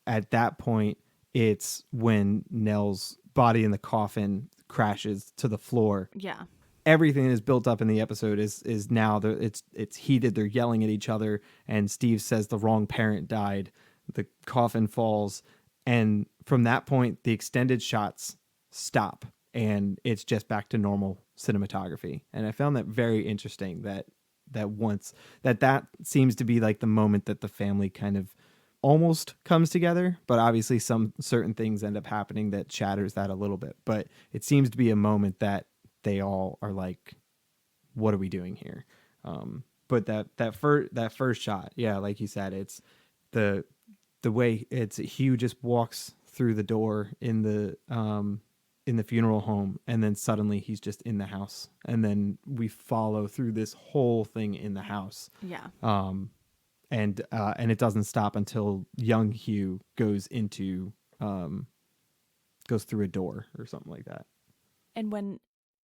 at that point, it's when Nell's body in the coffin crashes to the floor. Yeah. Everything that is built up in the episode is now it's heated. They're yelling at each other, and Steve says the wrong parent died. The coffin falls, and from that point, the extended shots stop, and it's just back to normal cinematography. And I found that very interesting. That seems to be like the moment that the family kind of almost comes together, but obviously some certain things end up happening that shatters that a little bit. But it seems to be a moment that they all are like, what are we doing here? But that first shot, yeah, like you said, it's the way it's Hugh just walks through the door in the funeral home, and then suddenly he's just in the house, and then we follow through this whole thing in the house. Yeah. And it doesn't stop until young Hugh goes through a door or something like that. And when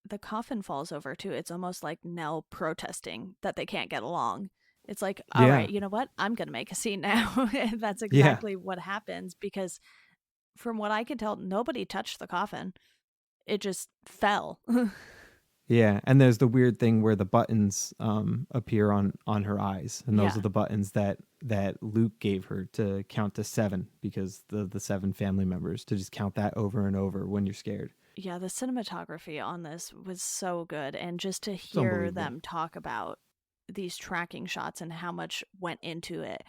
the coffin falls over too, it's almost like Nell protesting that they can't get along. It's like, all right, you know what? I'm going to make a scene now. That's exactly what happens, because from what I could tell, nobody touched the coffin. It just fell. Yeah, and there's the weird thing where the buttons appear on her eyes, and those are the buttons that Luke gave her to count to 7, because the 7 family members, to just count that over and over when you're scared. Yeah, the cinematography on this was so good, and just to hear them talk about these tracking shots and how much went into it.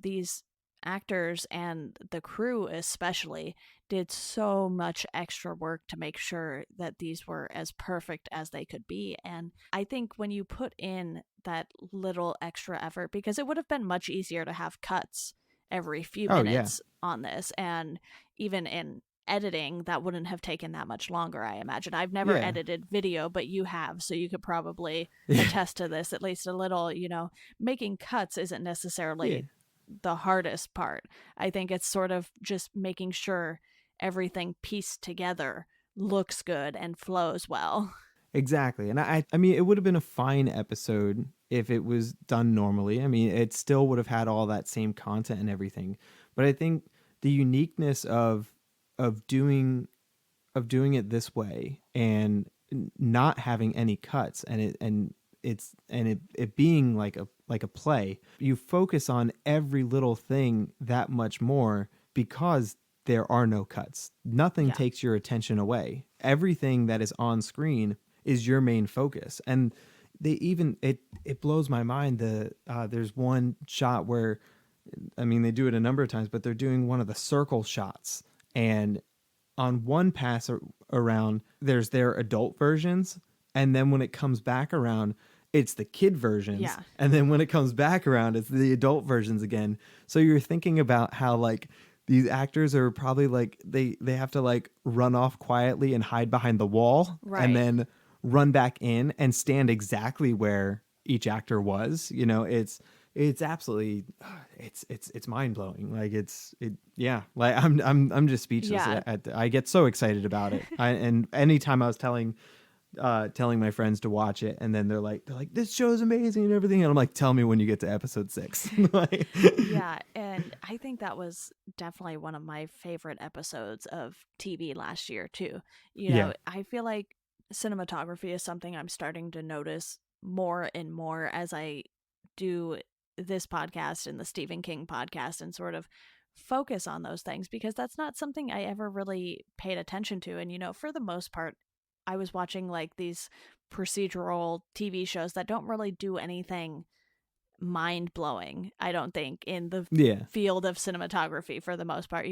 These actors and the crew especially did so much extra work to make sure that these were as perfect as they could be. And I think when you put in that little extra effort, because it would have been much easier to have cuts every few minutes on this, and even in editing, that wouldn't have taken that much longer, I imagine. I've never edited video, but you have, so you could probably attest to this at least a little. Making cuts isn't necessarily the hardest part. I think it's sort of just making sure everything pieced together looks good and flows well. Exactly. And I mean, it would have been a fine episode if it was done normally. I mean, it still would have had all that same content and everything. But I think the uniqueness of doing it this way, and not having any cuts, and it being like a play, you focus on every little thing that much more, because there are no cuts. Nothing takes your attention away. Everything that is on screen is your main focus. And they even it blows my mind. There's one shot where, I mean, they do it a number of times, but they're doing one of the circle shots, and on one pass around, there's their adult versions, and then when it comes back around, it's the kid versions. Yeah. And then when it comes back around, it's the adult versions again. So you're thinking about how, like, these actors are probably like, they have to like run off quietly and hide behind the wall, and then run back in and stand exactly where each actor was. It's absolutely, it's mind blowing. Like like I'm just speechless. Yeah. I get so excited about it. And anytime I was telling my friends to watch it, and then they're like, this show's amazing and everything, and I'm like, tell me when you get to episode 6. Yeah, and I think that was definitely one of my favorite episodes of TV last year too. I feel like cinematography is something I'm starting to notice more and more as I do this podcast and the Stephen King podcast, and sort of focus on those things, because that's not something I ever really paid attention to. And, for the most part, I was watching like these procedural TV shows that don't really do anything mind blowing, I don't think, in the Yeah. field of cinematography for the most part.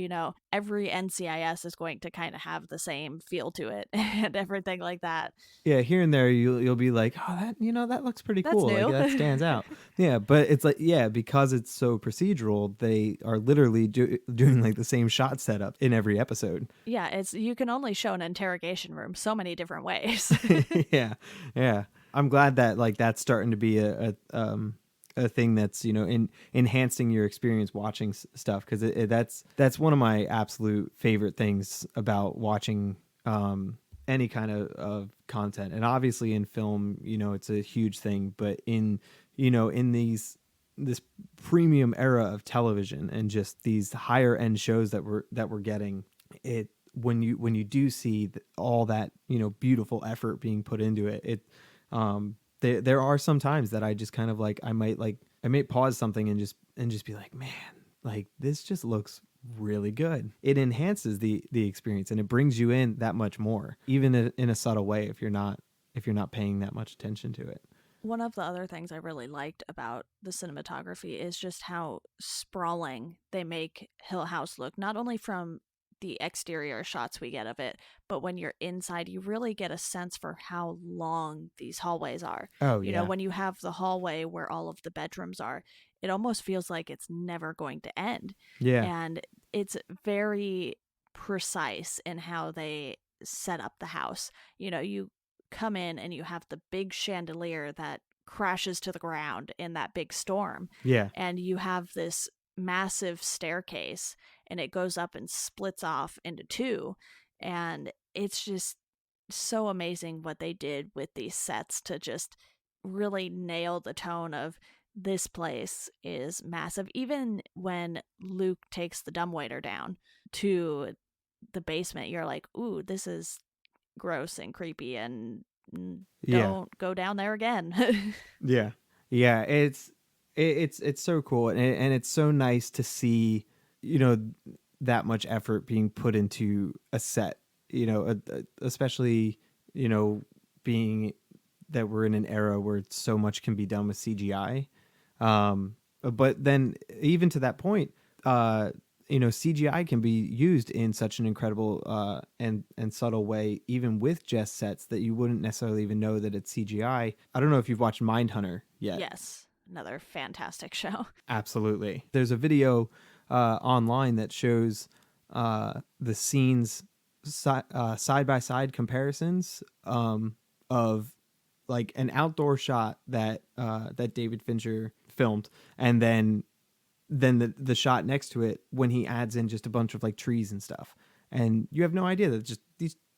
Every NCIS is going to kind of have the same feel to it and everything like that. Yeah, here and there you'll be like, oh, that looks pretty That's cool. Like new. that stands out. Yeah, but it's like, yeah, because it's so procedural, they are literally doing like the same shot setup in every episode. Yeah, you can only show an interrogation room so many different ways. Yeah, yeah. I'm glad that like that's starting to be a thing that's enhancing your experience watching stuff, because that's one of my absolute favorite things about watching any kind of content. And obviously in film, it's a huge thing, but in this premium era of television and just these higher end shows that we're getting, it when you do see all that beautiful effort being put into it, there are some times that I just kind of like I might pause something and just be like, man, like this just looks really good. It enhances the experience, and it brings you in that much more, even in a subtle way, if you're not paying that much attention to it. One of the other things I really liked about the cinematography is just how sprawling they make Hill House look, not only from the exterior shots we get of it, but when you're inside, you really get a sense for how long these hallways are. Oh, yeah. When you have the hallway where all of the bedrooms are, it almost feels like it's never going to end. Yeah. And it's very precise in how they set up the house. You come in and you have the big chandelier that crashes to the ground in that big storm. Yeah. And you have this massive staircase, and it goes up and splits off into two. And it's just so amazing what they did with these sets to just really nail the tone of this place is massive. Even when Luke takes the dumbwaiter down to the basement, you're like, ooh, this is gross and creepy, and don't go down there again. Yeah. Yeah. It's so cool, and it's so nice to see that much effort being put into a set, especially being that we're in an era where so much can be done with CGI. But then even to that point, CGI can be used in such an incredible and subtle way, even with just sets, that you wouldn't necessarily even know that it's CGI. I don't know if you've watched Mindhunter yet. Yes, another fantastic show. Absolutely. There's a video online that shows the scenes side by side comparisons of like an outdoor shot that David Fincher filmed, and then the shot next to it when he adds in just a bunch of like trees and stuff, and you have no idea that just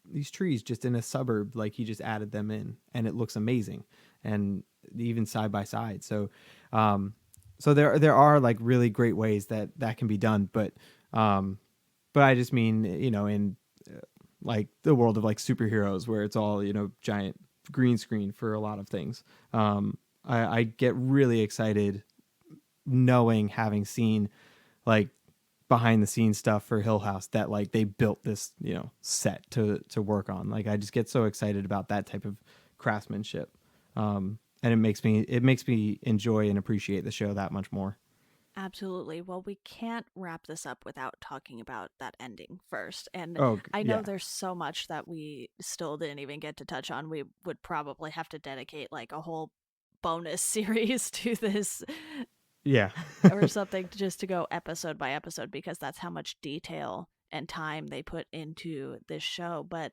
these trees just in a suburb, like he just added them in, and it looks amazing, and even side by side. So there are like really great ways that can be done, but I just mean in like the world of like superheroes, where it's all giant green screen for a lot of things. I get really excited knowing, having seen like behind the scenes stuff for Hill House, that like they built this set to work on. Like I just get so excited about that type of craftsmanship, and it makes me enjoy and appreciate the show that much more. Absolutely. Well, we can't wrap this up without talking about that ending first. And I know there's so much that we still didn't even get to touch on. We would probably have to dedicate like a whole bonus series to this. Yeah. Or something, just to go episode by episode, because that's how much detail and time they put into this show. But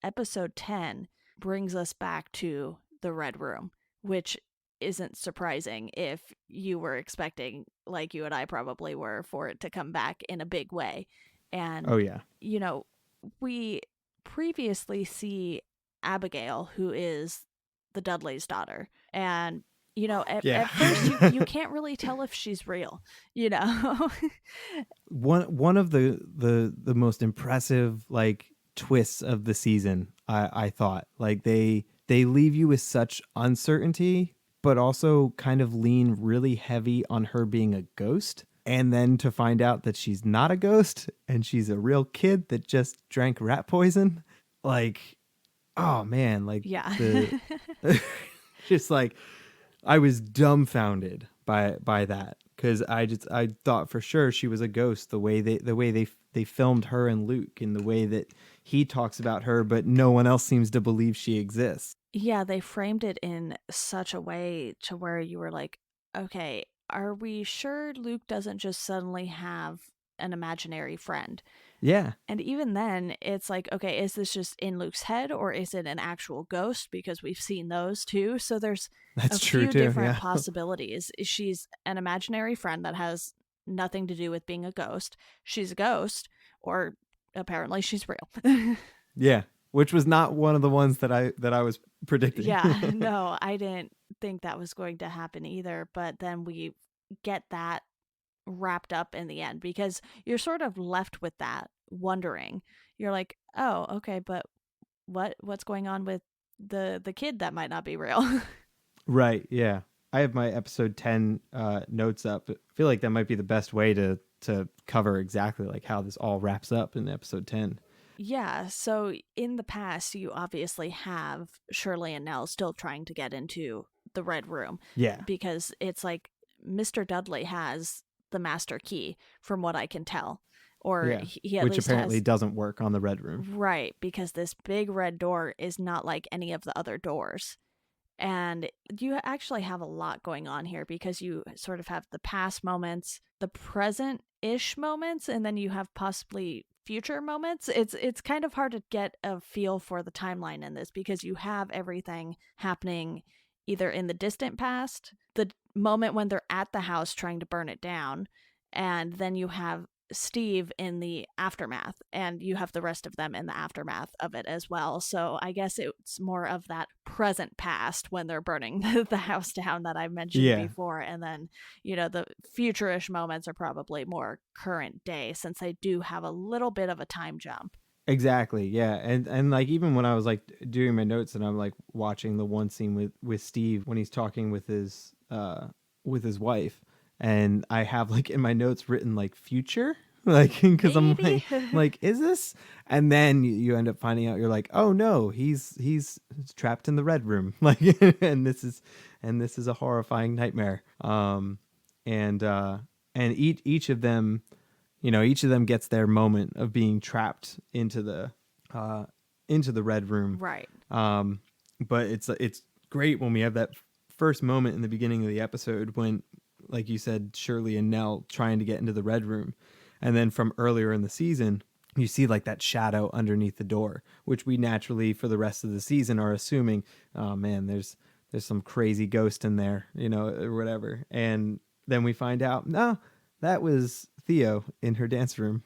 episode 10 brings us back to the Red Room, which isn't surprising if you were expecting, like you and I probably were, for it to come back in a big way. And, we previously see Abigail, who is the Dudley's daughter. And, at first you can't really tell if she's real, One of the most impressive like twists of the season, I thought, like they leave you with such uncertainty, but also kind of lean really heavy on her being a ghost. and then to find out that she's not a ghost and she's a real kid that just drank rat poison. Like, oh man, like Yeah. the just like I was dumbfounded by that, because I thought for sure she was a ghost, the way they filmed her and Luke, and the way that he talks about her, but no one else seems to believe she exists. Yeah, they framed it in such a way to where you were like, okay, are we sure Luke doesn't just suddenly have an imaginary friend? Yeah, And even then, it's like, okay, is this just in Luke's head or is it an actual ghost? Because we've seen those too. So there's a that's true few too. different Yeah. possibilities. She's an imaginary friend that has nothing to do with being a ghost. She's a ghost, or apparently she's real. Yeah, which was not one of the ones that I was predicting. Yeah, no, I didn't think that was going to happen either. But then we get that wrapped up in the end because you're sort of left with that wondering. You're like, oh, okay, but what's going on with the kid that might not be real? Right. Yeah. I have my episode 10 notes up. I feel like that might be the best way to cover exactly like how this all wraps up in episode 10. Yeah, so in the past, you obviously have Shirley and Nell still trying to get into the Red Room Yeah. because it's like Mr. Dudley has the master key, from what I can tell. Or Yeah. he at Which least apparently has. doesn't work on the Red Room. Right, because this big red door is not like any of the other doors. And you actually have a lot going on here because you sort of have the past moments, the present ish moments, and then you have possibly future moments. It's kind of hard to get a feel for the timeline in this because you have everything happening either in the distant past, the moment when they're at the house trying to burn it down, and then you have Steve in the aftermath, and you have the rest of them in the aftermath of it as well. So I guess it's more of that present past when they're burning the house down that I mentioned Yeah. before. And then, the future-ish moments are probably more current day since they do have a little bit of a time jump. Exactly. Yeah. And like even when I was like doing my notes and I'm like watching the one scene with Steve when he's talking with his wife, and I have like in my notes written like future, like because I'm Maybe. like is this? And then you end up finding out you're like, oh no, he's trapped in the Red Room, like and this is a horrifying nightmare. And each of them, each of them gets their moment of being trapped into the Red Room. Right. But it's great when we have that first moment in the beginning of the episode when, like you said, Shirley and Nell trying to get into the Red Room, and then from earlier in the season, you see like that shadow underneath the door, which we naturally for the rest of the season are assuming, oh man, there's some crazy ghost in there, or whatever, and then we find out, no, that was Theo in her dance room.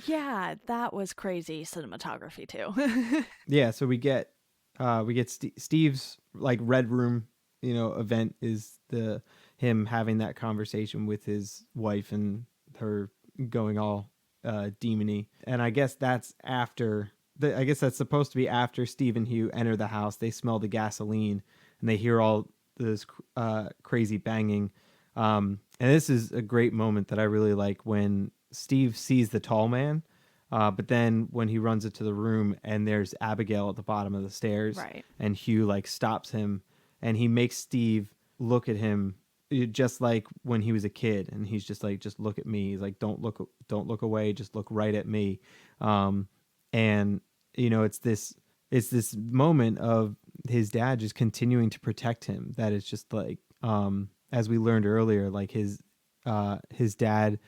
Yeah, that was crazy cinematography too. Yeah, so we get Steve's like Red Room, event is him having that conversation with his wife and her going all demony, and I guess that's after I guess that's supposed to be after Steve and Hugh enter the house. They smell the gasoline and they hear all this crazy banging. And this is a great moment that I really like when Steve sees the tall man, but then when he runs into the room and there's Abigail at the bottom of the stairs, Right. and Hugh like stops him and he makes Steve look at him just like when he was a kid, and he's just like, just look at me. He's like, don't look away, just look right at me. And it's this moment of his dad just continuing to protect him, that it's just like, as we learned earlier, like his dad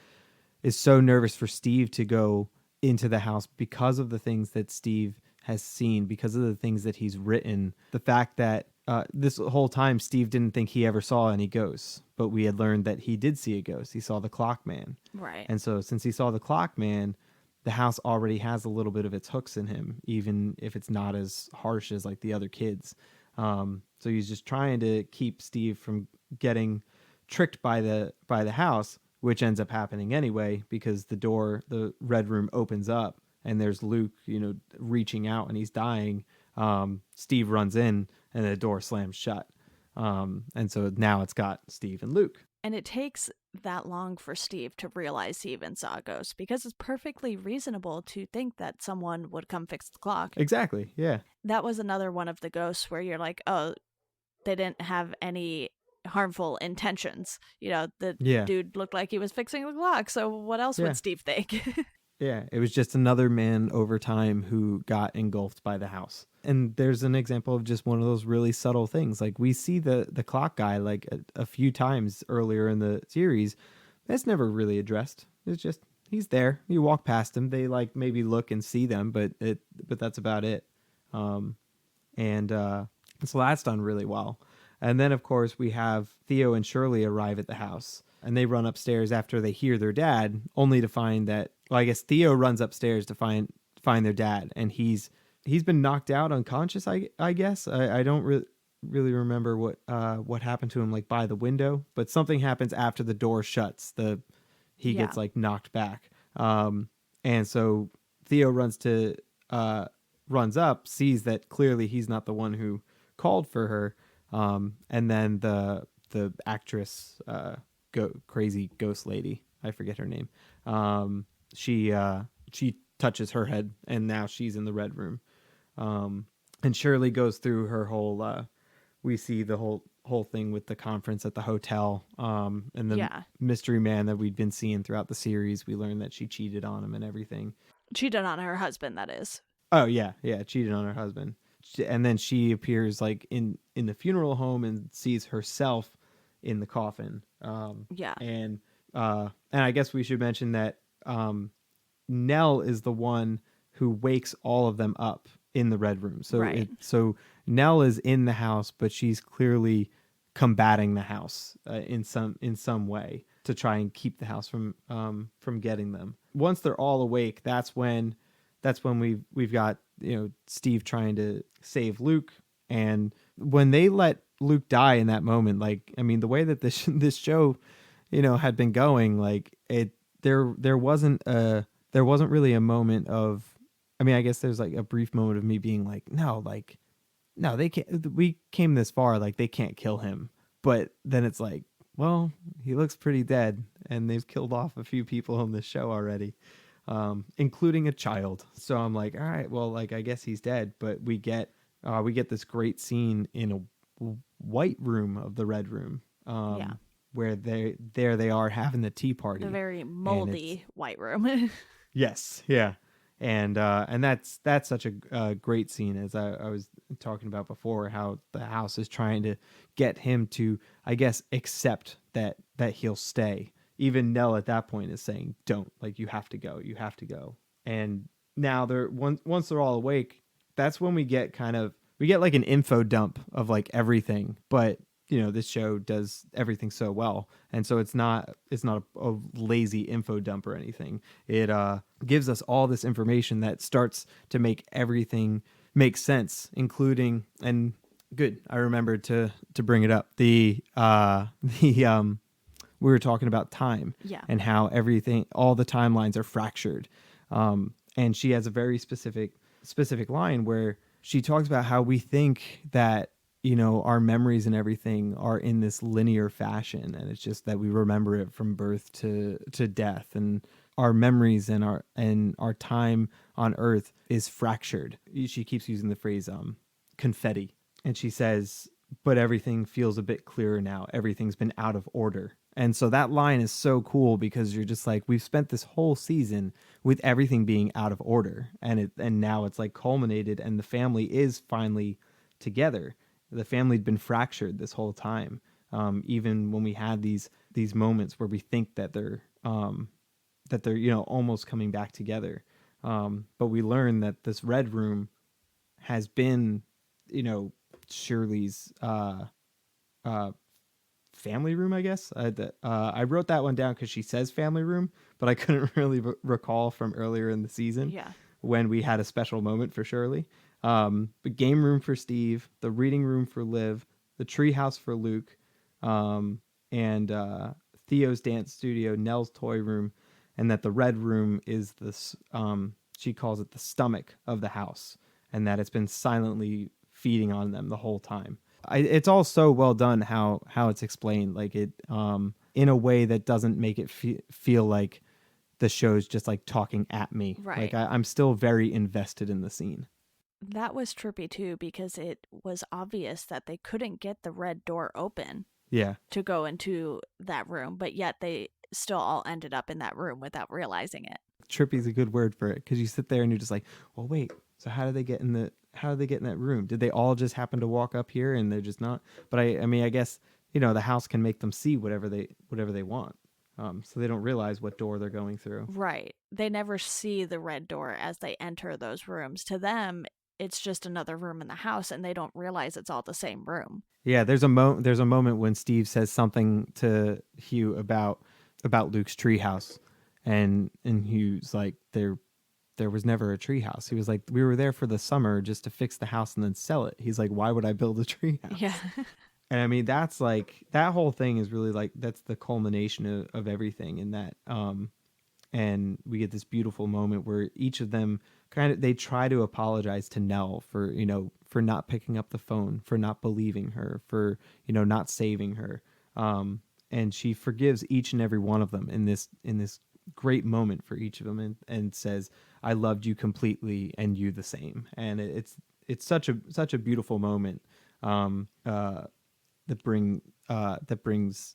is so nervous for Steve to go into the house because of the things that Steve has seen, because of the things that he's written. The fact that this whole time Steve didn't think he ever saw any ghosts, but we had learned that he did see a ghost. He saw the clock man. Right. And so since he saw the clock man, the house already has a little bit of its hooks in him, even if it's not as harsh as like the other kids. So he's just trying to keep Steve from getting tricked by the house, which ends up happening anyway, because the Red Room opens up and there's Luke, reaching out and he's dying. Steve runs in and the door slams shut. And so now it's got Steve and Luke. And it takes that long for Steve to realize he even saw a ghost, because it's perfectly reasonable to think that someone would come fix the clock. Exactly. Yeah. That was another one of the ghosts where you're like, oh, they didn't have any harmful intentions. The Yeah. dude looked like he was fixing the clock, so what else Yeah. would Steve think? Yeah, it was just another man over time who got engulfed by the house. And there's an example of just one of those really subtle things. Like we see the clock guy like a few times earlier in the series. That's never really addressed. It's just he's there. You walk past him. They like maybe look and see them, but that's about it. So that's done really well. And then of course we have Theo and Shirley arrive at the house, and they run upstairs after they hear their dad, only to find that, well, I guess Theo runs upstairs to find their dad, and he's been knocked out unconscious. I guess I don't really remember what happened to him like by the window, but something happens after the door shuts. He gets like knocked back, and so Theo runs up, sees that clearly he's not the one who called for her, and then the actress, crazy ghost lady, I forget her name. She touches her head, and now she's in the red room. And Shirley goes through her whole. We see the whole thing with the conference at the hotel. And the mystery man that we'd been seeing throughout the series. We learned that she cheated on him and everything. Cheated on her husband, that is. Oh yeah, cheated on her husband. And then she appears like in the funeral home and sees herself in the coffin. And I guess we should mention that Nell is the one who wakes all of them up in the red room. So so Nell is in the house, but she's clearly combating the house in some way to try and keep the house from getting them. Once they're all awake, that's when we've got Steve trying to save Luke, and when they let Luke die in that moment, like I mean the way that this show had been going, like there wasn't really a moment of, I mean I guess there's like a brief moment of me being like no they can't, we came this far, like they can't kill him, but then it's like, well, he looks pretty dead, and they've killed off a few people on this show already, including a child. So I'm like, all right, well, like I guess he's dead. But we get this great scene in a white room of the red room, where they are having the tea party, the very moldy white room. Yes, yeah, and that's such a great scene, as I was talking about before, how the house is trying to get him to, I guess, accept that he'll stay. Even Nell at that point is saying, don't, like, you have to go. And now once they're all awake, that's when we get like an info dump of like everything. But, this show does everything so well. And so it's not a lazy info dump or anything. It gives us all this information that starts to make everything make sense, including, and good, I remembered to bring it up. We were talking about time, and how all the timelines are fractured. And she has a very specific line where she talks about how we think that, our memories and everything are in this linear fashion. And it's just that we remember it from birth to death, and our memories and our time on Earth is fractured. She keeps using the phrase, confetti. And she says, but everything feels a bit clearer now. Everything's been out of order. And so that line is so cool, because you're just like, we've spent this whole season with everything being out of order, and now it's like culminated, and the family is finally together. The family had been fractured this whole time. Even when we had these moments where we think that they're almost coming back together. But we learn that this red room has been, Shirley's family room, I guess. I wrote that one down because she says family room, but I couldn't really recall from earlier in the season when we had a special moment for Shirley. The game room for Steve, the reading room for Liv, the treehouse for Luke, and Theo's dance studio, Nell's toy room, and that the red room is this, she calls it the stomach of the house, and that it's been silently feeding on them the whole time. It's all so well done how it's explained. Like in a way that doesn't make it feel like the show's just like talking at me. Right. Like I'm still very invested in the scene. That was trippy too, because it was obvious that they couldn't get the red door open Yeah. to go into that room, but yet they still all ended up in that room without realizing it. Trippy is a good word for it, because you sit there and you're just like, well, wait, so how did they get in that room? Did they all just happen to walk up here and they're just not? But I mean, I guess, the house can make them see whatever they want. So they don't realize what door they're going through. Right. They never see the red door as they enter those rooms. To them, it's just another room in the house, and they don't realize it's all the same room. Yeah, there's a moment when Steve says something to Hugh about Luke's treehouse, and Hugh's like, there was never a treehouse. He was like, we were there for the summer just to fix the house and then sell it. He's like, why would I build a treehouse? Yeah. And I mean, that's like, that whole thing is really like, that's the culmination of everything in that. And we get this beautiful moment where each of them they try to apologize to Nell for, for not picking up the phone, for not believing her, for, not saving her. And she forgives each and every one of them in this great moment for each of them, and says, I loved you completely and you the same. And it's such a beautiful moment. That brings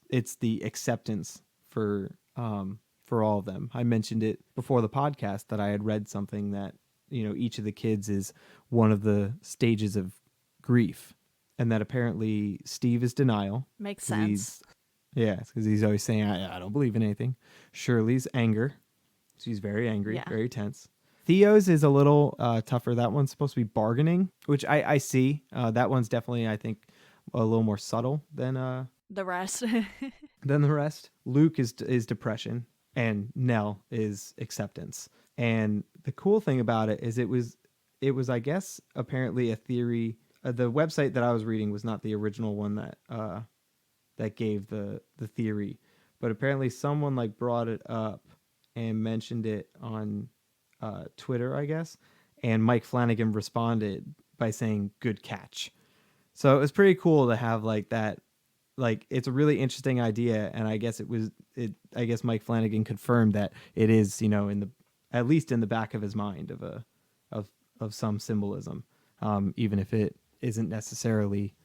it's the acceptance for all of them. I mentioned it before the podcast that I had read something that, each of the kids is one of the stages of grief, and that apparently Steve is denial. Makes sense. Because he's always saying, I don't believe in anything. Shirley's anger. She's very angry, very tense. Theo's is a little tougher. That one's supposed to be bargaining, which I see. That one's definitely, I think, a little more subtle than the rest. Luke is depression, and Nell is acceptance. And the cool thing about it is it was I guess apparently a theory. The website that I was reading was not the original one that gave the theory, but apparently someone like brought it up and mentioned it on Twitter, I guess, and Mike Flanagan responded by saying good catch. So it was pretty cool to have like that. Like, it's a really interesting idea, and I guess I guess Mike Flanagan confirmed that it is, at least in the back of his mind of some symbolism, even if it isn't necessarily,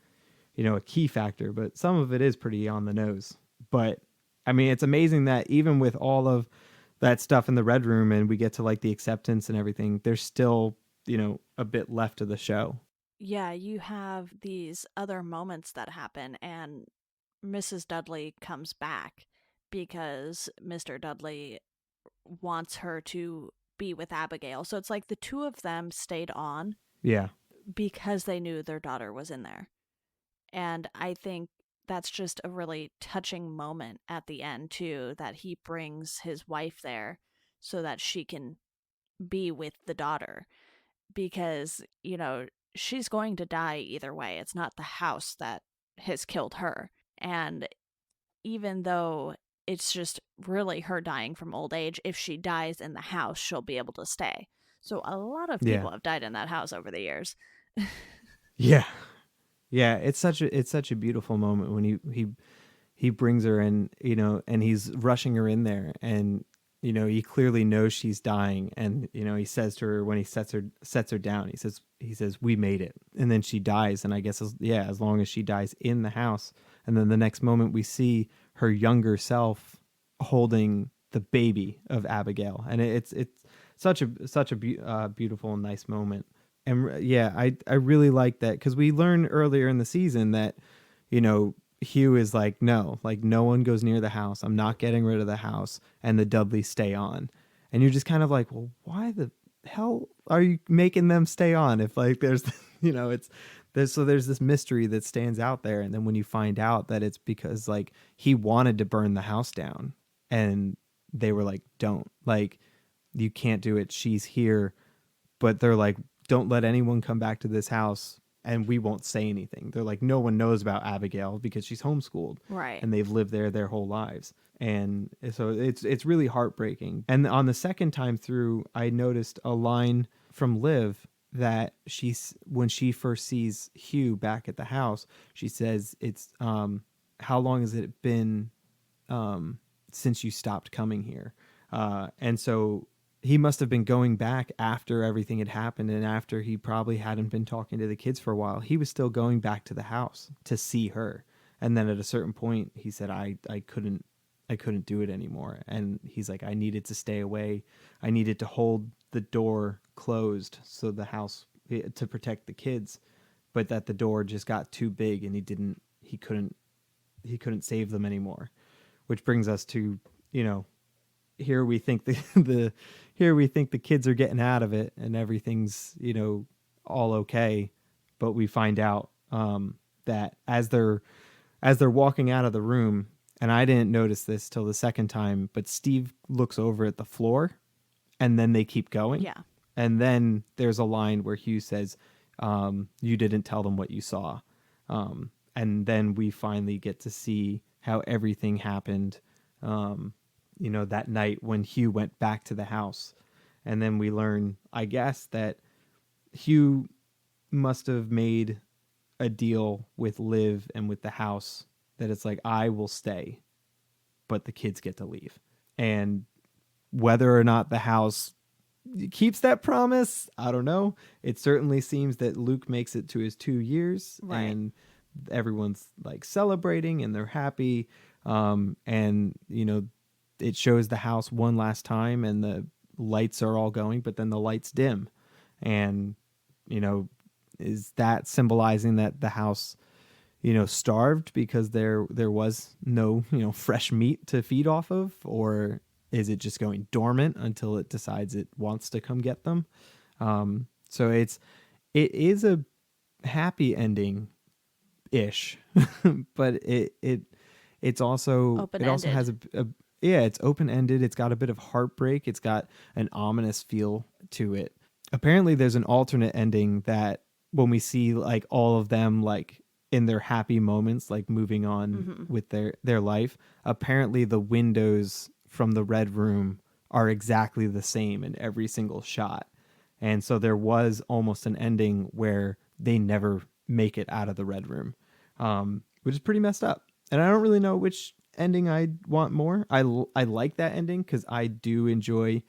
a key factor, but some of it is pretty on the nose. But I mean, it's amazing that even with all of that stuff in the Red Room, and we get to like the acceptance and everything, there's still, a bit left of the show. Yeah, you have these other moments that happen, and Mrs. Dudley comes back because Mr. Dudley wants her to be with Abigail. So it's like the two of them stayed on. Yeah. Because they knew their daughter was in there. And I think that's just a really touching moment at the end, too, that he brings his wife there so that she can be with the daughter. Because, she's going to die either way. It's not the house that has killed her. And even though it's just really her dying from old age, if she dies in the house, she'll be able to stay. So a lot of people have died in that house over the years. Yeah. Yeah, it's such a beautiful moment when he brings her in, and he's rushing her in there, and he clearly knows she's dying, and he says to her when he sets her down, he says we made it, and then she dies, and I guess as long as she dies in the house, and then the next moment we see her younger self holding the baby of Abigail, and it's such a beautiful and nice moment. And yeah, I really like that, because we learned earlier in the season that, Hugh is like, no one goes near the house. I'm not getting rid of the house, and the Dudleys stay on. And you're just kind of like, well, why the hell are you making them stay on if like there's, there's this mystery that stands out there. And then when you find out that it's because like he wanted to burn the house down, and they were like, don't, like, you can't do it. She's here. But they're like, don't let anyone come back to this house, and we won't say anything. They're like, no one knows about Abigail because she's homeschooled. Right. And they've lived there their whole lives. And so it's really heartbreaking. And on the second time through, I noticed a line from Liv that when she first sees Hugh back at the house, she says, it's, how long has it been since you stopped coming here. And so he must have been going back after everything had happened, and after he probably hadn't been talking to the kids for a while. He was still going back to the house to see her. And then at a certain point he said, I couldn't do it anymore. And he's like, I needed to stay away. I needed to hold the door closed so the house, to protect the kids, but that the door just got too big and he couldn't save them anymore. Which brings us to, here we think the kids are getting out of it and everything's, all okay. But we find out that as they're walking out of the room, and I didn't notice this till the second time, but Steve looks over at the floor and then they keep going. Yeah. And then there's a line where Hugh says, you didn't tell them what you saw. And then we finally get to see how everything happened, that night when Hugh went back to the house. And then we learn, I guess, that Hugh must have made a deal with Liv and with the house that it's like, I will stay, but the kids get to leave. And whether or not the house keeps that promise, I don't know. It certainly seems that Luke makes it to his 2 years, right, and everyone's like celebrating and they're happy. And it shows the house one last time and the lights are all going, but then the lights dim. And, is that symbolizing that the house, starved because there was no, fresh meat to feed off of? Or is it just going dormant until it decides it wants to come get them? So it is a happy ending ish, but it's also, open-ended. it also has it's open-ended. It's got a bit of heartbreak. It's got an ominous feel to it. Apparently there's an alternate ending that when we see like all of them like in their happy moments, like moving on with their life, apparently the windows from the red room are exactly the same in every single shot. And so there was almost an ending where they never make it out of the red room, which is pretty messed up. And I don't really know which ending I want more. I like that ending because I do enjoy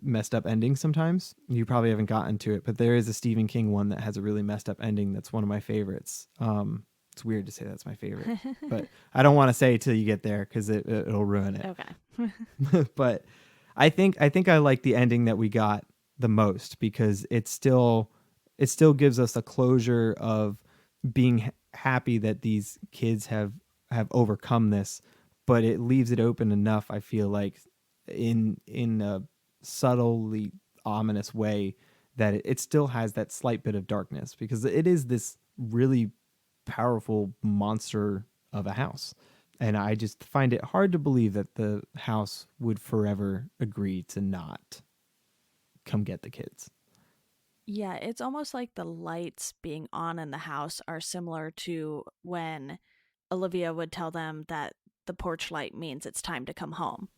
messed up endings sometimes. You probably haven't gotten to it, but there is a Stephen King one that has a really messed up ending that's one of my favorites. It's weird to say that's my favorite, but I don't want to say it till you get there because it'll ruin it. Okay. But I think I like the ending that we got the most because it still gives us a closure of being happy that these kids have overcome this, but it leaves it open enough, I feel like, in a subtly ominous way that it still has that slight bit of darkness because it is this really powerful monster of a house. And I just find it hard to believe that the house would forever agree to not come get the kids. Yeah, it's almost like the lights being on in the house are similar to when Olivia would tell them that the porch light means it's time to come home.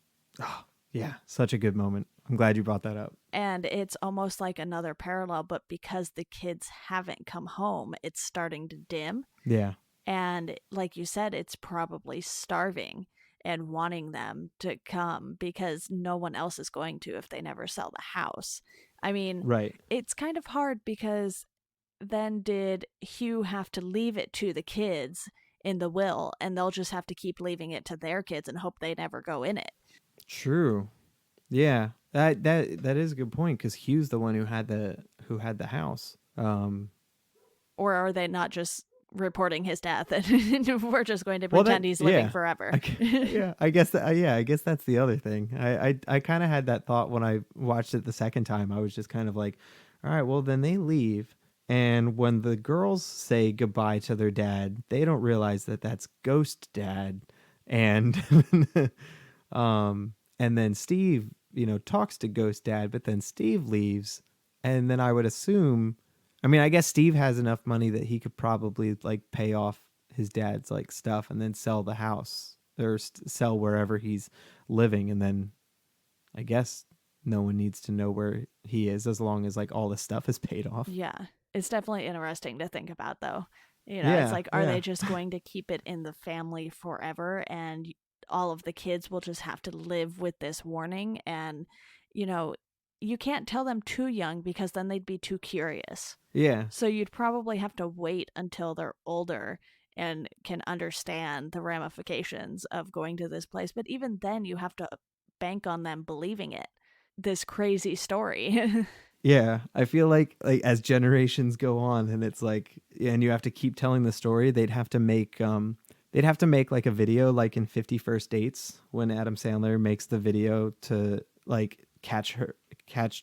Oh, yeah, such a good moment. I'm glad you brought that up. And it's almost like another parallel, but because the kids haven't come home, it's starting to dim. Yeah. And like you said, it's probably starving and wanting them to come because no one else is going to if they never sell the house. I mean, right. It's kind of hard because then did Hugh have to leave it to the kids in the will and they'll just have to keep leaving it to their kids and hope they never go in it? True. Yeah. That is a good point because Hugh's the one who had the house. Or are they not just reporting his death and we're just going to pretend he's living forever? I guess that's the other thing. I kind of had that thought when I watched it the second time. I was just kind of like, all right, well then they leave, and when the girls say goodbye to their dad, they don't realize that that's Ghost Dad, and and then Steve, talks to Ghost Dad, but then Steve leaves, and then I would assume, I mean, I guess Steve has enough money that he could probably like pay off his dad's like stuff and then sell the house or sell wherever he's living. And then I guess no one needs to know where he is as long as like all the stuff is paid off. Yeah. It's definitely interesting to think about though. It's like, are they just going to keep it in the family forever? And all of the kids will just have to live with this warning. And, you know, you can't tell them too young because then they'd be too curious. Yeah. So you'd probably have to wait until they're older and can understand the ramifications of going to this place. But even then, you have to bank on them believing it. This crazy story. Yeah, I feel like as generations go on, and it's like, and you have to keep telling the story. They'd have to make like a video, like in 50 First Dates, when Adam Sandler makes the video to like catch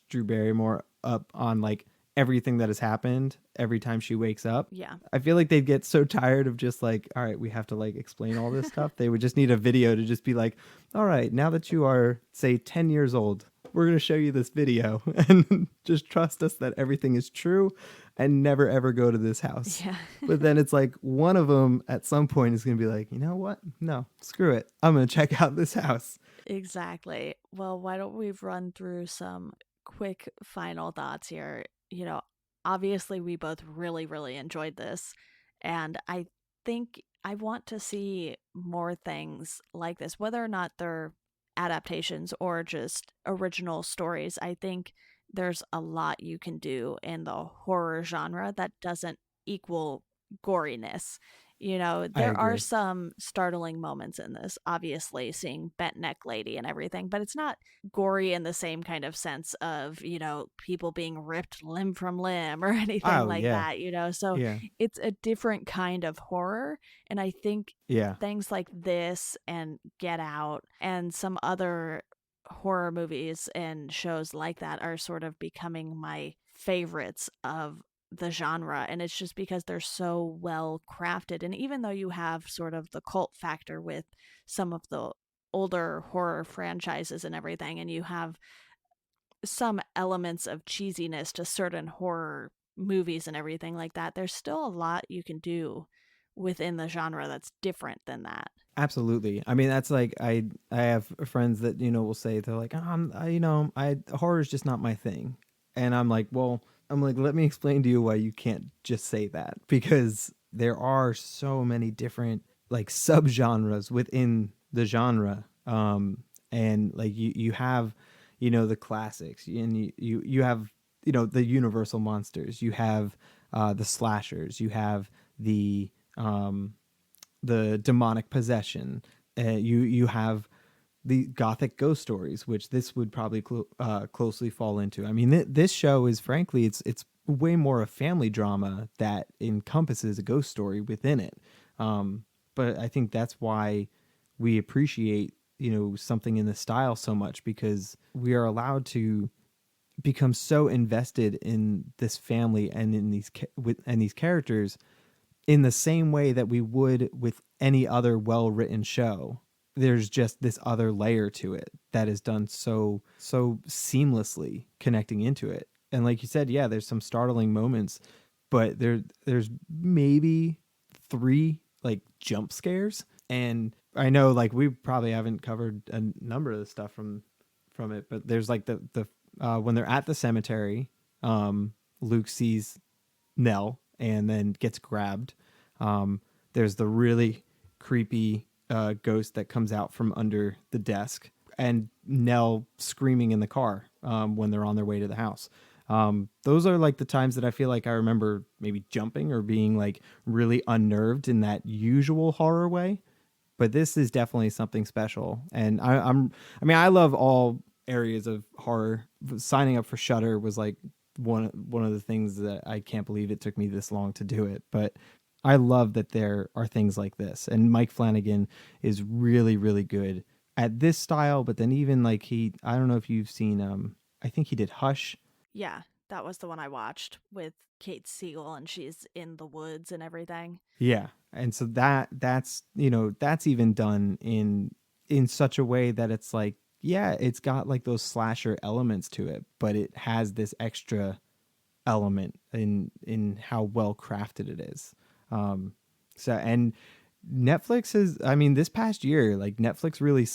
Drew Barrymore up on like everything that has happened every time she wakes up. Yeah. I feel like they'd get so tired of just like, all right, we have to like explain all this stuff. They would just need a video to just be like, all right, now that you are, say, 10 years old, we're going to show you this video and just trust us that everything is true and never, ever go to this house. Yeah. But then it's like one of them at some point is going to be like, you know what? No, screw it. I'm going to check out this house. Exactly. Well, why don't we run through some quick final thoughts here? You know, obviously we both really, really enjoyed this. And I think I want to see more things like this, whether or not they're adaptations or just original stories. I think there's a lot you can do in the horror genre that doesn't equal goriness. You know, I there are agree. some startling moments in this, obviously, seeing Bent Neck Lady and everything, but it's not gory in the same kind of sense of, you know, people being ripped limb from limb or anything Oh, like yeah. that, you know? So Yeah. it's a different kind of horror. And I think Yeah. things like this and Get Out and some other horror movies and shows like that are sort of becoming my favorites of the genre, and it's just because they're so well crafted. And even though you have sort of the cult factor with some of the older horror franchises and everything, and you have some elements of cheesiness to certain horror movies and everything like that, there's still a lot you can do within the genre that's different than that. Absolutely. I mean, that's like I have friends that will say they're like, horror is just not my thing, and I'm like, well, let me explain to you why you can't just say that, because there are so many different like subgenres within the genre, and like you have the classics, and you have the universal monsters, you have the slashers, you have the demonic possession. You have the gothic ghost stories, which this would probably closely fall into. I mean, this show is frankly, it's way more a family drama that encompasses a ghost story within it. But I think that's why we appreciate something in this style so much, because we are allowed to become so invested in this family and in these characters in the same way that we would with any other well-written show. There's just this other layer to it that is done so seamlessly, connecting into it. And like you said, yeah, there's some startling moments, but there's maybe 3 like jump scares. And I know like we probably haven't covered a number of the stuff from it, but there's like the when they're at the cemetery, Luke sees Nell and then gets grabbed. There's the really creepy ghost that comes out from under the desk, and Nell screaming in the car when they're on their way to the house. Those are like the times that I feel like I remember maybe jumping or being like really unnerved in that usual horror way. But this is definitely something special, and I love all areas of horror. Signing up for Shudder was like one of the things that I can't believe it took me this long to do it, but I love that there are things like this, and Mike Flanagan is really, really good at this style. But then even like I don't know if you've seen, I think he did Hush. Yeah, that was the one I watched with Kate Siegel, and she's in the woods and everything. Yeah, and so that's that's even done in such a way that it's like, yeah, it's got like those slasher elements to it, but it has this extra element in how well crafted it is. So, and Netflix has, I mean, this past year, like Netflix really,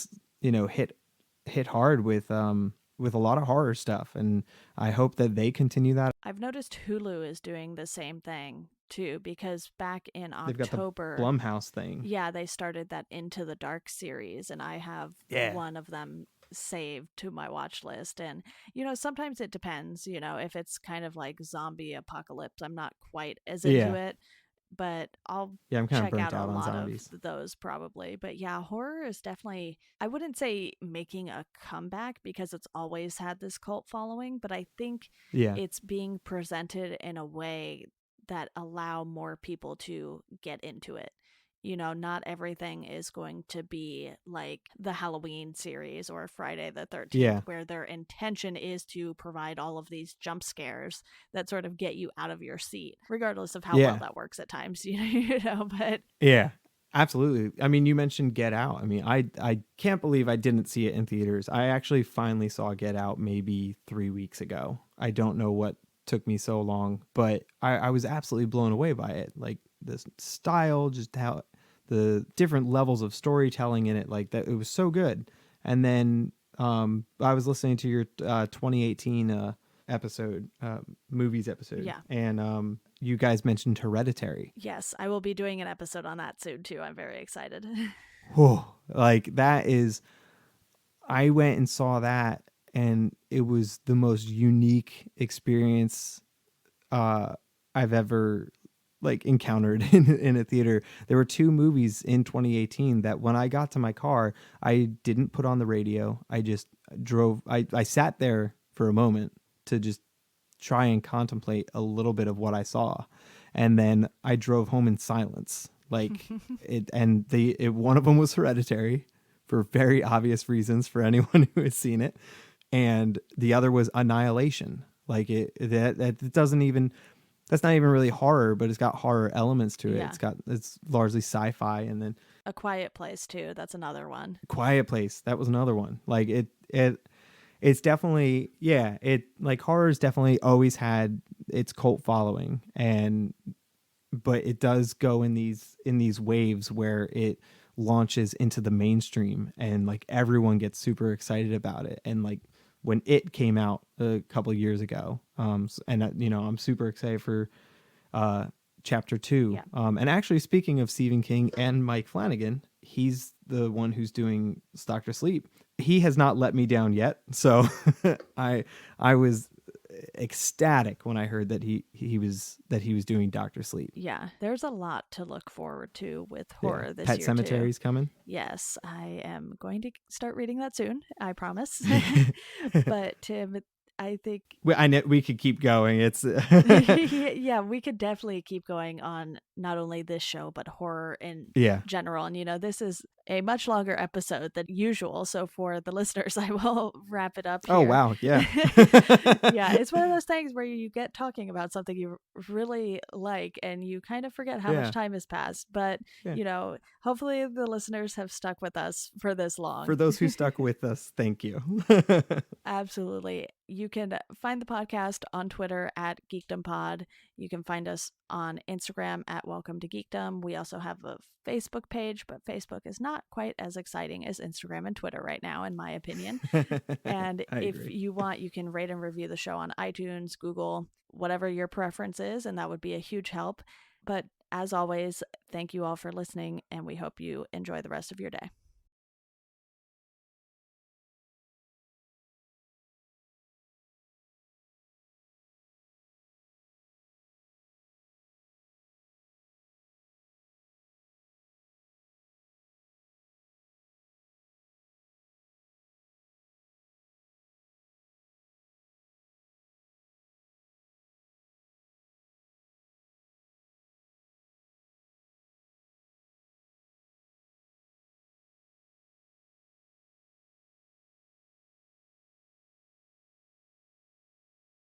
hit hard with a lot of horror stuff, and I hope that they continue that. I've noticed Hulu is doing the same thing. too, because back in They've got the October, Blumhouse thing. yeah, they started that Into the Dark series, and I have Yeah. one of them saved to my watch list. And sometimes it depends, if it's kind of like zombie apocalypse, I'm not quite as into Yeah. it, but I'll Yeah, I'm kind of check burnt out a out on lot zombies. of those probably. But yeah, horror is definitely, I wouldn't say making a comeback because it's always had this cult following, but I think Yeah. it's being presented in a way that allow more people to get into it. Not everything is going to be like the Halloween series or Friday the 13th, Yeah. where their intention is to provide all of these jump scares that sort of get you out of your seat, regardless of how well that works at times, but Yeah. Absolutely. I mean, you mentioned Get Out. I mean, I can't believe I didn't see it in theaters. I actually finally saw Get Out maybe 3 weeks ago. I don't know what took me so long, but I was absolutely blown away by it. Like the style, just how the different levels of storytelling in it, like that, it was so good. And then I was listening to your 2018 episode, movies episode. Yeah. And you guys mentioned Hereditary. yes, I will be doing an episode on that soon too. I'm very excited. Whoa, like that is, I went and saw that, and it was the most unique experience I've ever like encountered in a theater. There were two movies in 2018 that when I got to my car, I didn't put on the radio. I just drove. I sat there for a moment to just try and contemplate a little bit of what I saw, and then I drove home in silence. Like it, and one of them was Hereditary, for very obvious reasons for anyone who has seen it, and the other was Annihilation. Like that doesn't even. That's not even really horror, but it's got horror elements to it. Yeah. It's largely sci-fi, and then A Quiet Place too. That's another one. Quiet Place. That was another one. Like it's definitely, yeah. It like horror's definitely always had its cult following, but it does go in these waves where it launches into the mainstream, and like everyone gets super excited about it. And like when it came out a couple of years ago, and I'm super excited for chapter 2. Yeah. And actually, speaking of Stephen King and Mike Flanagan, he's the one who's doing Dr. Sleep. He has not let me down yet, so I was ecstatic when I heard that he was doing Dr. Sleep. Yeah, there's a lot to look forward to with horror this Pet year Sematary too. coming. Yes, I am going to start reading that soon. I promise. But Tim, I think I know we could keep going. It's yeah, we could definitely keep going on not only this show but horror in yeah. general. And this is a much longer episode than usual, so for the listeners, I will wrap it up here. Oh wow, yeah. Yeah, it's one of those things where you get talking about something you really like and you kind of forget how much time has passed. But hopefully the listeners have stuck with us for this long. For those who stuck with us, thank you. Absolutely. You can find the podcast on Twitter at GeekdomPod. You can find us on Instagram at Welcome to Geekdom. We also have a Facebook page, but Facebook is not quite as exciting as Instagram and Twitter right now, in my opinion. And if you want, you can rate and review the show on iTunes, Google, whatever your preference is, and that would be a huge help. But as always, thank you all for listening, and we hope you enjoy the rest of your day.